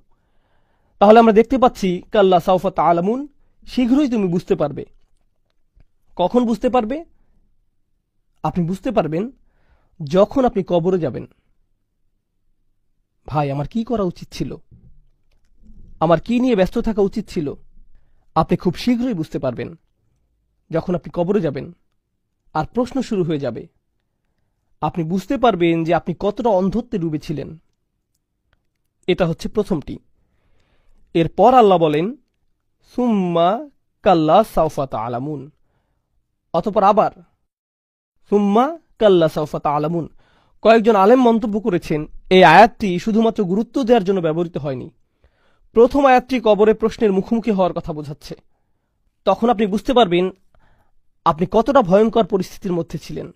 S1: তাহলে আমরা দেখতে পাচ্ছি, কাল্লা সাউফা তা'লামুন, শীঘ্রই তুমি বুঝতে পারবে। কখন বুঝতে পারবে? আপনি বুঝতে পারবেন যখন আপনি কবরে যাবেন। ভাই, আমার কি করা উচিত ছিল, আমার কি নিয়ে ব্যস্ত থাকা উচিত ছিল, আপনি খুব শীঘ্রই বুঝতে পারবেন যখন আপনি কবরে যাবেন। আর প্রশ্ন শুরু হয়ে যাবে। আপনি বুঝতে পারবেন যে আপনি কতটা অন্ধত্বে ডুবেছিলেন। এটা হচ্ছে প্রথমটি। এরপর আল্লাহ বলেন, সুম্মা কাল্লা সাউফা তা'লামুন, অতঃপর আবার সুম্মা কাল্লা সাউফা তা'লামুন। কয়েকজন আলেম মন্তব্য করেছেন, এই আয়াতটি শুধুমাত্র গুরুত্ব দেওয়ার জন্য ব্যবহৃত হয়নি। প্রথম আয়াতটি কবরে প্রশ্নের মুখোমুখি হওয়ার কথা বোঝাচ্ছে। তখন আপনি বুঝতে পারবেন আপনি কতটা ভয়ঙ্কর পরিস্থিতির মধ্যে ছিলেন।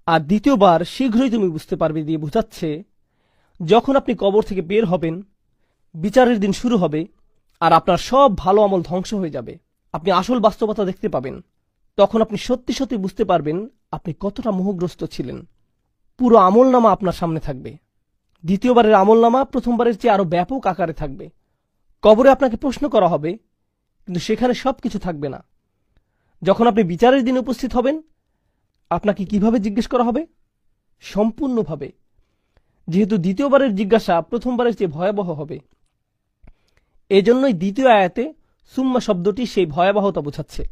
S1: আর দ্বিতীয়বার শীঘ্রই তুমি বুঝতে পারবে দিয়ে বোঝাচ্ছে যখন আপনি কবর থেকে বের হবেন, বিচারের দিন শুরু হবে, আর আপনার সব ভালো আমল ধ্বংস হয়ে যাবে। আপনি আসল বাস্তবতা দেখতে পাবেন। তখন আপনি সত্যি সত্যি বুঝতে পারবেন আপনি কতটা মোহগ্রস্ত ছিলেন। পুরো আমলনামা আপনার সামনে থাকবে। দ্বিতীয়বারের আমলনামা প্রথমবারের চেয়ে আরো ব্যাপক আকারে থাকবে। কবরে আপনাকে প্রশ্ন করা হবে, কিন্তু সেখানে সবকিছু থাকবে না। যখন আপনি বিচারের দিনে উপস্থিত হবেন, আপনাকে কিভাবে জিজ্ঞেস করা হবে? সম্পূর্ণভাবে। যেহেতু দ্বিতীয়বারের জিজ্ঞাসা প্রথমবারের চেয়ে ভয়াবহ হবে, এজন্যই দ্বিতীয় আয়াতে সুম্মা শব্দটি সেই ভয়াবহতা বোঝাচ্ছে।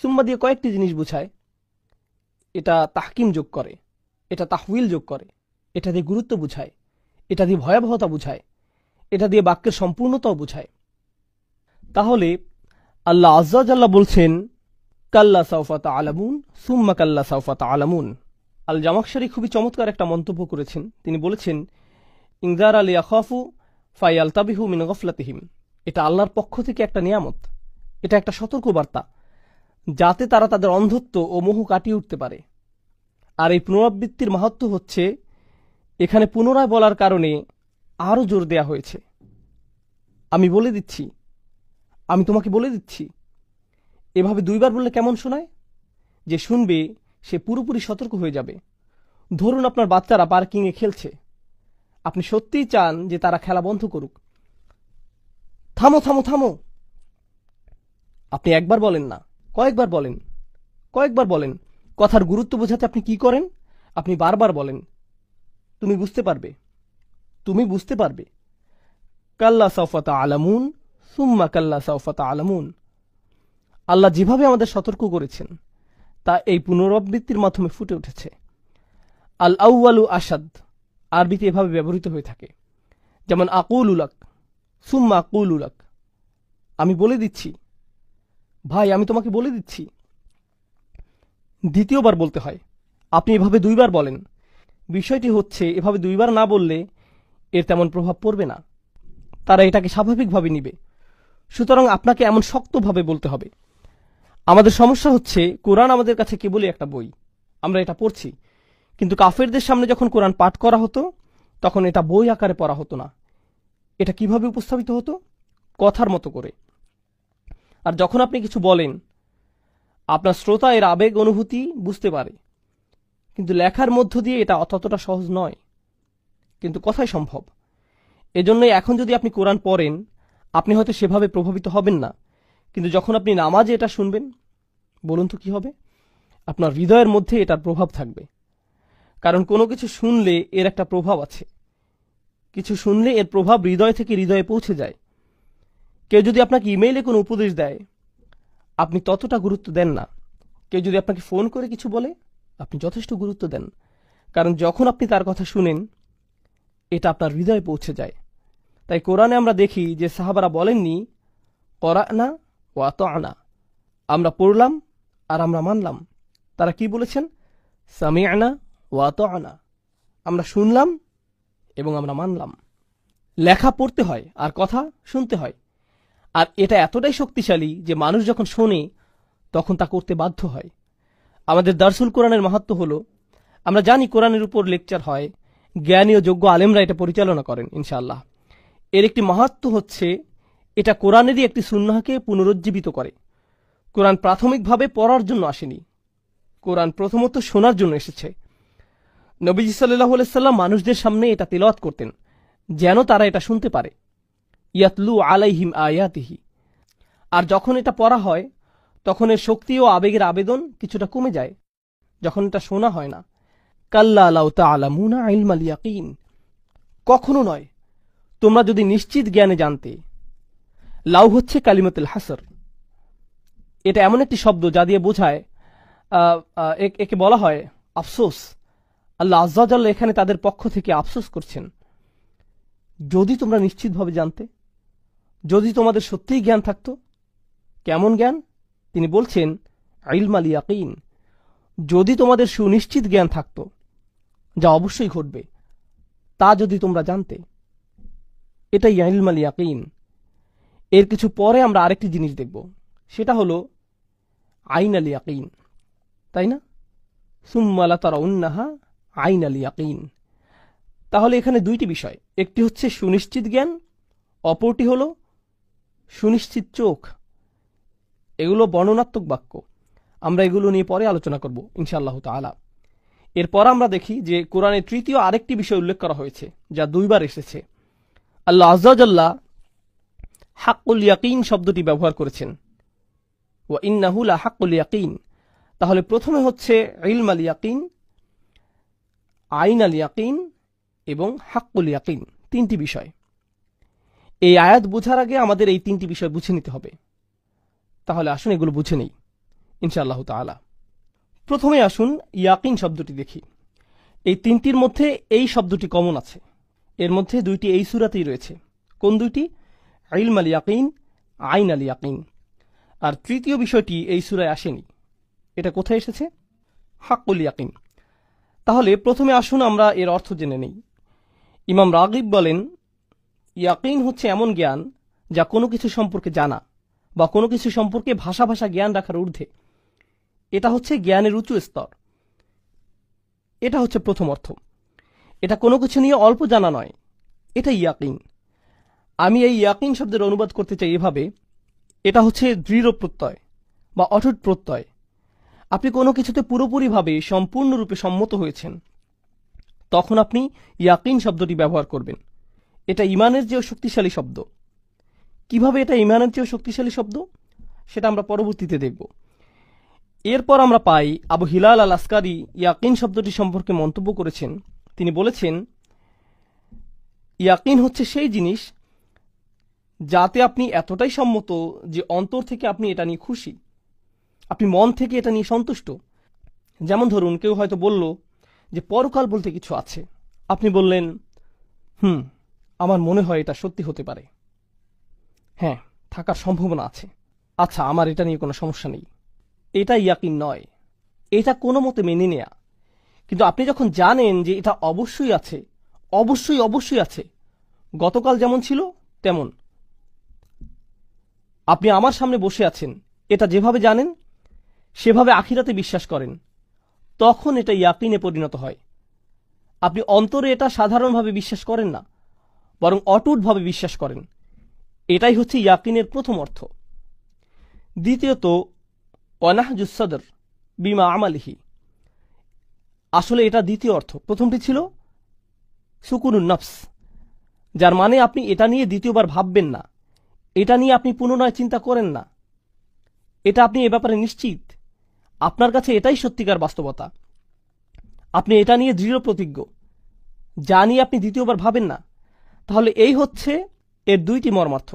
S1: সুম্মা দিয়ে কয়েকটি জিনিস বোঝায়। এটা তাহকিম যোগ করে, এটা তাহউইল যোগ করে, এটা দিয়ে গুরুত্ব বুঝায়, এটা দিয়ে ভয়াবহতা বুঝায়, এটা দিয়ে বাক্যের সম্পূর্ণতাও বুঝায়। তাহলে আল্লাহ আজ্জা ওয়া জাল্লা বলছেন, কাল্লা সাউফা তা'লামুন সুম্মা কাল্লা সাউফা তা'লামুন। আল জামাখশারি খুবই চমৎকার একটা মন্তব্য করেছেন। তিনি বলেছেন, ইনজার আল ইয়াখাফু ফায়ালতাবিহু মিন গফলাতিহিম। এটা আল্লাহর পক্ষ থেকে একটা নিয়ামত, এটা একটা সতর্কবার্তা, যাতে তারা তাদের অন্ধত্ব ও মোহ কাটিয়ে উঠতে পারে। আর এই পুনরাবৃত্তির মাহাত্ম্য হচ্ছে, এখানে পুনরায় বলার কারণে আরও জোর দেয়া হয়েছে। আমি বলে দিচ্ছি, আমি তোমাকে বলে দিচ্ছি। এভাবে দুইবার বললে কেমন শোনায়? যে শুনবে সে পুরোপুরি সতর্ক হয়ে যাবে। ধরুন আপনার বাচ্চারা পার্কিংয়ে খেলছে, আপনি সত্যিই চান যে তারা খেলা বন্ধ করুক। থামো থামো থামো। আপনি একবার বলেন না, কয়েকবার বলেন, কয়েকবার বলেন। কথার গুরুত্ব বোঝাতে আপনি কি করেন? আপনি বারবার বলেন। তুমি বুঝতে পারবে, তুমি বুঝতে পারবে। কাল্লা সাউফা তা'লামুন সুম্মা কাল্লা সাউফা তা'লামুন। আল্লাহ যেভাবে আমাদের সতর্ক করেছেন তা এই পুনরাবৃত্তির মাধ্যমে ফুটে উঠেছে। আল আউয়ালু আসাদ আরবিতে এভাবে ব্যবহৃত হয়ে থাকে, যেমন আকুলুলাক, সুম্মা আকুলুলাক, আমি বলে দিচ্ছি, ভাই আমি তোমাকে বলে দিচ্ছি। দ্বিতীয়বার বলতে হয়, আপনি এভাবে দুইবার বলেন। বিষয়টি হচ্ছে এভাবে দুইবার না বললে এর তেমন প্রভাব পড়বে না, তারা এটাকে স্বাভাবিকভাবে নিবে। সুতরাং আপনাকে এমন শক্তভাবে বলতে হবে। আমাদের সমস্যা হচ্ছে কোরআন আমাদের কাছে কেবলই একটা বই, আমরা এটা পড়ছি, কিন্তু কাফেরদের সামনে যখন কোরআন পাঠ করা হতো তখন এটা বই আকারে পড়া হতো না। এটা কিভাবে উপস্থাপিত হতো? কথার মতো করে। আর যখন আপনি কিছু বলেন, আপনার শ্রোতা এর আবেগ অনুভূতি বুঝতে পারে, কিন্তু লেখার মধ্য দিয়ে এটা ততটা সহজ নয়, কিন্তু কথাই সম্ভব। এজন্যই এখন যদি আপনি কোরআন পড়েন, আপনি হয়তো সেভাবে প্রভাবিত হবেন না, কিন্তু যখন আপনি নামাজে এটা শুনবেন, বলুন তো কি হবে? আপনার হৃদয়ের মধ্যে এটার প্রভাব থাকবে। কারণ কোনো কিছু শুনলে এর একটা প্রভাব আছে, কিছু শুনলে এর প্রভাব হৃদয় থেকে হৃদয়ে পৌঁছে যায়। কেউ যদি আপনাকে ইমেইলে কোনো উপদেশ দেয়, আপনি ততটা গুরুত্ব দেন না। কেউ যদি আপনাকে ফোন করে কিছু বলে, আপনি যথেষ্ট গুরুত্ব দেন, কারণ যখন আপনি তার কথা শুনেন এটা আপনার হৃদয়ে পৌঁছে যায়। তাই কোরআনে আমরা দেখি যে সাহাবারা বলেননি করানা ওয়া আতানা, আমরা পড়লাম আর আমরা মানলাম। তারা কি বলেছেন? সামিআনা ওয়া আতানা, আমরা শুনলাম এবং আমরা মানলাম। লেখা পড়তে হয় আর কথা শুনতে হয়, আর এটা এতটাই শক্তিশালী যে মানুষ যখন শোনে তখন তা করতে বাধ্য হয়। আমাদের দারসুল কোরআনের মাহাত্ম্য হলো, আমরা জানি কোরআনের উপর লেকচার হয়, জ্ঞানী ও যোগ্য আলেমরা এটা পরিচালনা করেন ইনশাআল্লাহ। এর একটি মাহাত্ম্য হচ্ছে এটা কোরআনেরই একটি সুন্নাহকে পুনরুজ্জীবিত করে। কোরআন প্রাথমিকভাবে পড়ার জন্য আসেনি, কোরআন প্রথমত শোনার জন্য এসেছে। নবীজি সাল্লাল্লাহু আলাইহি সাল্লাম মানুষদের সামনে এটা তিলাওয়াত করতেন যেন তারা এটা শুনতে পারে, ইয়াতলু আলাইহিম আয়াতিহি। আর যখন এটা পড়া হয় তখন এর শক্তি ও আবেগের আবেদন কিছুটা কমে যায়, যখন এটা শোনা হয় না। কাল্লা লাউ তা'লামুনা ইলমাল ইয়াকিন, কখনো নয়, তোমরা যদি নিশ্চিত জ্ঞানে জানতে। লাউ হচ্ছে কালিমাতুল হাসর, এটা এমন একটি শব্দ যা দিয়ে বোঝায়, একে বলা হয় আফসোস। আল্লাহ আজ্জা ওয়া জাল্লা এখানে তাদের পক্ষ থেকে আফসোস করছেন। যদি তোমরা নিশ্চিতভাবে জানতে, যদি তোমাদের সত্যিই জ্ঞান থাকতো। কেমন জ্ঞান? তিনি বলছেন ইলমাল ইয়াকিন, যদি তোমাদের সুনিশ্চিত জ্ঞান থাকতো, যা অবশ্যই ঘটবে, তা যদি তোমরা জানতে। এটাই ইলমাল ইয়াকিন। এর কিছু পরে আমরা আরেকটি জিনিস দেখব, সেটা হলো আইনাল ইয়াকিন, তাই না? সুম্মা লাতারাউন্নাহা আইনাল ইয়াকিন। তাহলে এখানে দুইটি বিষয়, একটি হচ্ছে সুনিশ্চিত জ্ঞান, অপরটি হলো সুনিশ্চিত চোখ। এগুলো বর্ণনাত্মক বাক্য, আমরা এগুলো নিয়ে পরে আলোচনা করব ইনশাআল্লাহ তাআলা। এরপর আমরা দেখি যে কোরআনে তৃতীয় আরেকটি বিষয় উল্লেখ করা হয়েছে যা দুইবার এসেছে। আল্লাহ আজ্জা ওয়া জাল্লা হাক্কুল ইয়াকিন শব্দটি ব্যবহার করেছেন, ওয়া ইন্নাহু লা হাক্কুল ইয়াকিন। তাহলে প্রথমে হচ্ছে ইলমাল ইয়াকিন, আইনাল ইয়াকিন এবং হাক্কুল ইয়াকিন, তিনটি বিষয়। এই আয়াত বোঝার আগে আমাদের এই তিনটি বিষয় বুঝে নিতে হবে। তাহলে আসুন এগুলো বুঝে নেই ইনশাআল্লাহ তাআলা। প্রথমে আসুন ইয়াকিন শব্দটি দেখি। এই তিনটির মধ্যে এই শব্দটি কমন আছে, এর মধ্যে দুইটি এই সূরাতেই রয়েছে। কোন দুইটি? ইলমাল ইয়াকিন, আইনাল ইয়াকিন। আর তৃতীয় বিষয়টি এই সূরায় আসেনি। এটা কোথায় এসেছে? হাক্কুল ইয়াকিন। তাহলে প্রথমে আসুন আমরা এর অর্থ জেনে নেই। ইমাম রাগিব বলেন, ইয়াকিন হচ্ছে এমন জ্ঞান যা কোনো কিছু সম্পর্কে জানা বা কোনো কিছু সম্পর্কে ভাষা ভাষা জ্ঞান রাখার ঊর্ধ্বে। এটা হচ্ছে জ্ঞানের উঁচু স্তর। এটা হচ্ছে প্রথম অর্থ। এটা কোনো কিছু নিয়ে অল্প জানা নয়, এটা ইয়াকিন। আমি এই ইয়াকিন শব্দের অনুবাদ করতে চাই এভাবে, এটা হচ্ছে দৃঢ় প্রত্যয় বা অটুট প্রত্যয়। আপনি কোনো কিছুতে পুরোপুরিভাবে সম্পূর্ণরূপে সম্মত হয়েছেন, তখন আপনি ইয়াকিন শব্দটি ব্যবহার করবেন। এটা ইমানের চেয়েও শক্তিশালী শব্দ। কিভাবে এটা ইমানের চেয়েও শক্তিশালী শব্দ সেটা আমরা পরবর্তীতে দেখব। এরপর আমরা পাই আবু হিলাল আল আসকারি ইয়াকিন শব্দটি সম্পর্কে মন্তব্য করেছেন। তিনি বলেছেন, ইয়াকিন হচ্ছে সেই জিনিস যাতে আপনি এতটাই সম্মত যে অন্তর থেকে আপনি এটা নিয়ে খুশি, আপনি মন থেকে এটা নিয়ে সন্তুষ্ট। যেমন ধরুন, কেউ হয়তো বলল যে পরকাল বলতে কিছু আছে, আপনি বললেন আমার মনে হয় এটা সত্যি হতে পারে, হ্যাঁ থাকার সম্ভাবনা আছে, আচ্ছা আমার এটা নিয়ে কোনো সমস্যা নেই। এটা ইয়াকিন নয়, এটা কোনো মতে মেনে নেয়া। কিন্তু আপনি যখন জানেন যে এটা অবশ্যই আছে, অবশ্যই অবশ্যই আছে, গতকাল যেমন ছিল তেমন, আপনি আমার সামনে বসে আছেন, এটা যেভাবে জানেন সেভাবে আখিরাতে বিশ্বাস করেন, তখন এটা ইয়াকিনে পরিণত হয়। আপনি অন্তরে এটা সাধারণভাবে বিশ্বাস করেন না, বরং অটুটভাবে বিশ্বাস করেন। এটাই হচ্ছে ইয়াকিনের প্রথম অর্থ। দ্বিতীয়ত ওয়ানাহজুস সদর বিমা আমালিহি, আসলে এটা দ্বিতীয় অর্থ। প্রথমটি ছিল সুকুনুন নফস, যার মানে আপনি এটা নিয়ে দ্বিতীয়বার ভাববেন না, এটা নিয়ে আপনি পুনরায় চিন্তা করেন না, এটা আপনি এ ব্যাপারে নিশ্চিত, আপনার কাছে এটাই সত্যিকার বাস্তবতা। আপনি এটা নিয়ে দৃঢ় প্রতিজ্ঞ, যা নিয়ে আপনি দ্বিতীয়বার ভাবেন না। তাহলে এই হচ্ছে এর দুইটি মর্মার্থ।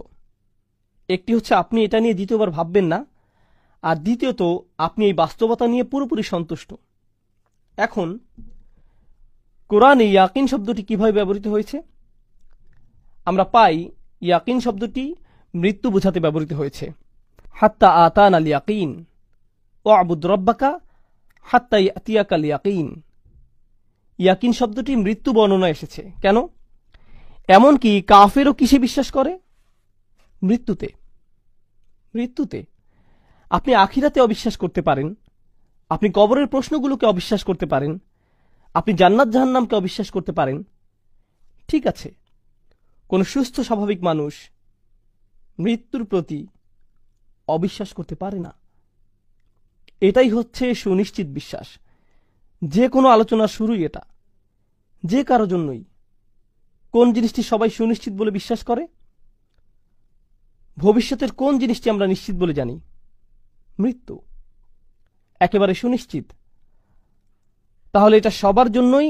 S1: একটি হচ্ছে আপনি এটা নিয়ে দ্বিতীয়বার ভাববেন না, আর দ্বিতীয়ত আপনি এই বাস্তবতা নিয়ে পুরোপুরি সন্তুষ্ট। এখন কোরআনে ইয়াকিন শব্দটি কিভাবে ব্যবহৃত হয়েছে? আমরা পাই ইয়াকিন শব্দটি মৃত্যু বোঝাতে ব্যবহৃত হয়েছে। হাত্তা আতান আল ইয়াকিন ওয়াবুদ রব্বাকা হাত্তা ইয়াতিয়াকাল ইয়াকিন। ইয়াকিন শব্দটি মৃত্যু বর্ণনা এসেছে কেন? এমনকি কাফেরও কিসে বিশ্বাস করে? মৃত্যুতে। মৃত্যুতে। আপনি আখিরাতে অবিশ্বাস করতে পারেন, আপনি কবরের প্রশ্নগুলোকে অবিশ্বাস করতে পারেন, আপনি জান্নাত জাহান্নামকে অবিশ্বাস করতে পারেন, ঠিক আছে। কোন সুস্থ স্বাভাবিক মানুষ মৃত্যুর প্রতি অবিশ্বাস করতে পারে না। এটাই হচ্ছে সুনিশ্চিত বিশ্বাস। যে কোনো আলোচনার শুরুই এটা, যে কারো জন্যই। কোন জিনিসটি সবাই সুনিশ্চিত বলে বিশ্বাস করে? ভবিষ্যতের কোন জিনিসটি আমরা নিশ্চিত বলে জানি? মৃত্যু। একেবারে সুনিশ্চিত। তাহলে এটা সবার জন্যই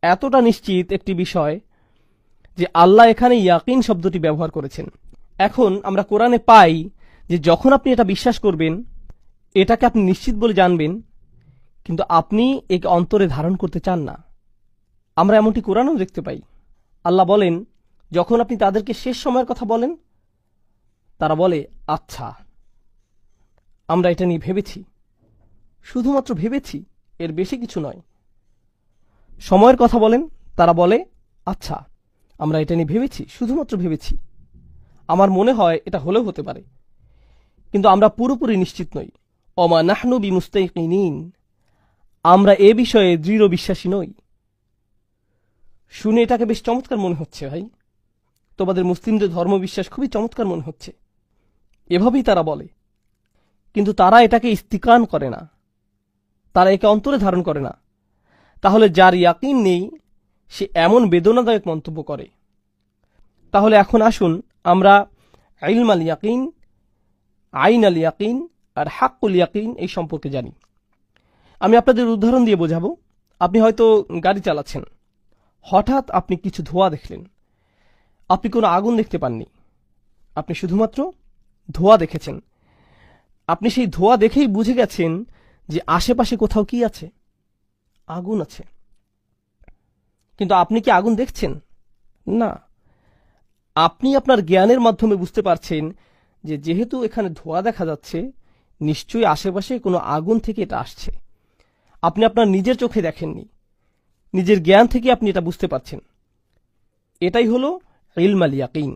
S1: এতটা নিশ্চিত একটি বিষয় যে আল্লাহ এখানে ইয়াকিন শব্দটি ব্যবহার করেছেন। এখন আমরা কোরআনে পাই যে যখন আপনি এটা বিশ্বাস করবেন, এটাকে আপনি নিশ্চিত বলে জানবেন, কিন্তু আপনি একে অন্তরে ধারণ করতে চান না। আমরা এমনটি কোরআনেও দেখতে পাই। আল্লাহ বলেন, যখন আপনি তাদেরকে শেষ সময়ের কথা বলেন, তারা বলে আচ্ছা, আমরা এটা নিয়ে ভেবেছি, শুধুমাত্র ভেবেছি, এর বেশি কিছু নয়। সময়ের কথা বলেন, তারা বলে আচ্ছা, আমরা এটা নিয়ে ভেবেছি, শুধুমাত্র ভেবেছি, আমার মনে হয় এটা হলেও হতে পারে, কিন্তু আমরা পুরোপুরি নিশ্চিত নই। ওমা নাহনু বিমুস্তাইকিনিন, আমরা এ বিষয়ে দৃঢ় বিশ্বাসী নই। শুনে এটাকে বেশ চমৎকার মনে হচ্ছে ভাই, তোমাদের মুসলিমদের ধর্মবিশ্বাস খুবই চমৎকার মনে হচ্ছে, এভাবেই তারা বলে। কিন্তু তারা এটাকে ইস্তিকান করে না, তারা একে অন্তরে ধারণ করে না। তাহলে যার ইয়াকিন নেই সে এমন বেদনাদায়ক মন্তব্য করে। তাহলে এখন আসুন আমরা ইলম আল ইয়াকিন, আইন আল ইয়াকিন আর হাক্কুল ইয়াকিন এই সম্পর্কে জানি। আমি আপনাদের উদাহরণ দিয়ে বোঝাবো। আপনি হয়তো গাড়ি চালাচ্ছেন, হঠাৎ আপনি কিছু ধোঁয়া দেখলেন। আপনি কোনো আগুন দেখতে পাননি, আপনি শুধুমাত্র ধোঁয়া দেখেছেন। আপনি সেই ধোঁয়া দেখেই বুঝে গেছেন যে আশেপাশে কোথাও কি আছে, আগুন আছে। কিন্তু আপনি কি আগুন দেখছেন? না। আপনি আপনার জ্ঞানের মাধ্যমে বুঝতে পারছেন যে যেহেতু এখানে ধোঁয়া দেখা যাচ্ছে, নিশ্চয়ই আশেপাশে কোনো আগুন থেকে এটা আসছে। আপনি আপনার নিজের চোখে দেখেননি, নিজের জ্ঞান থেকে আপনি এটা বুঝতে পারছেন। এটাই হলো ইলম আল ইয়াকিন।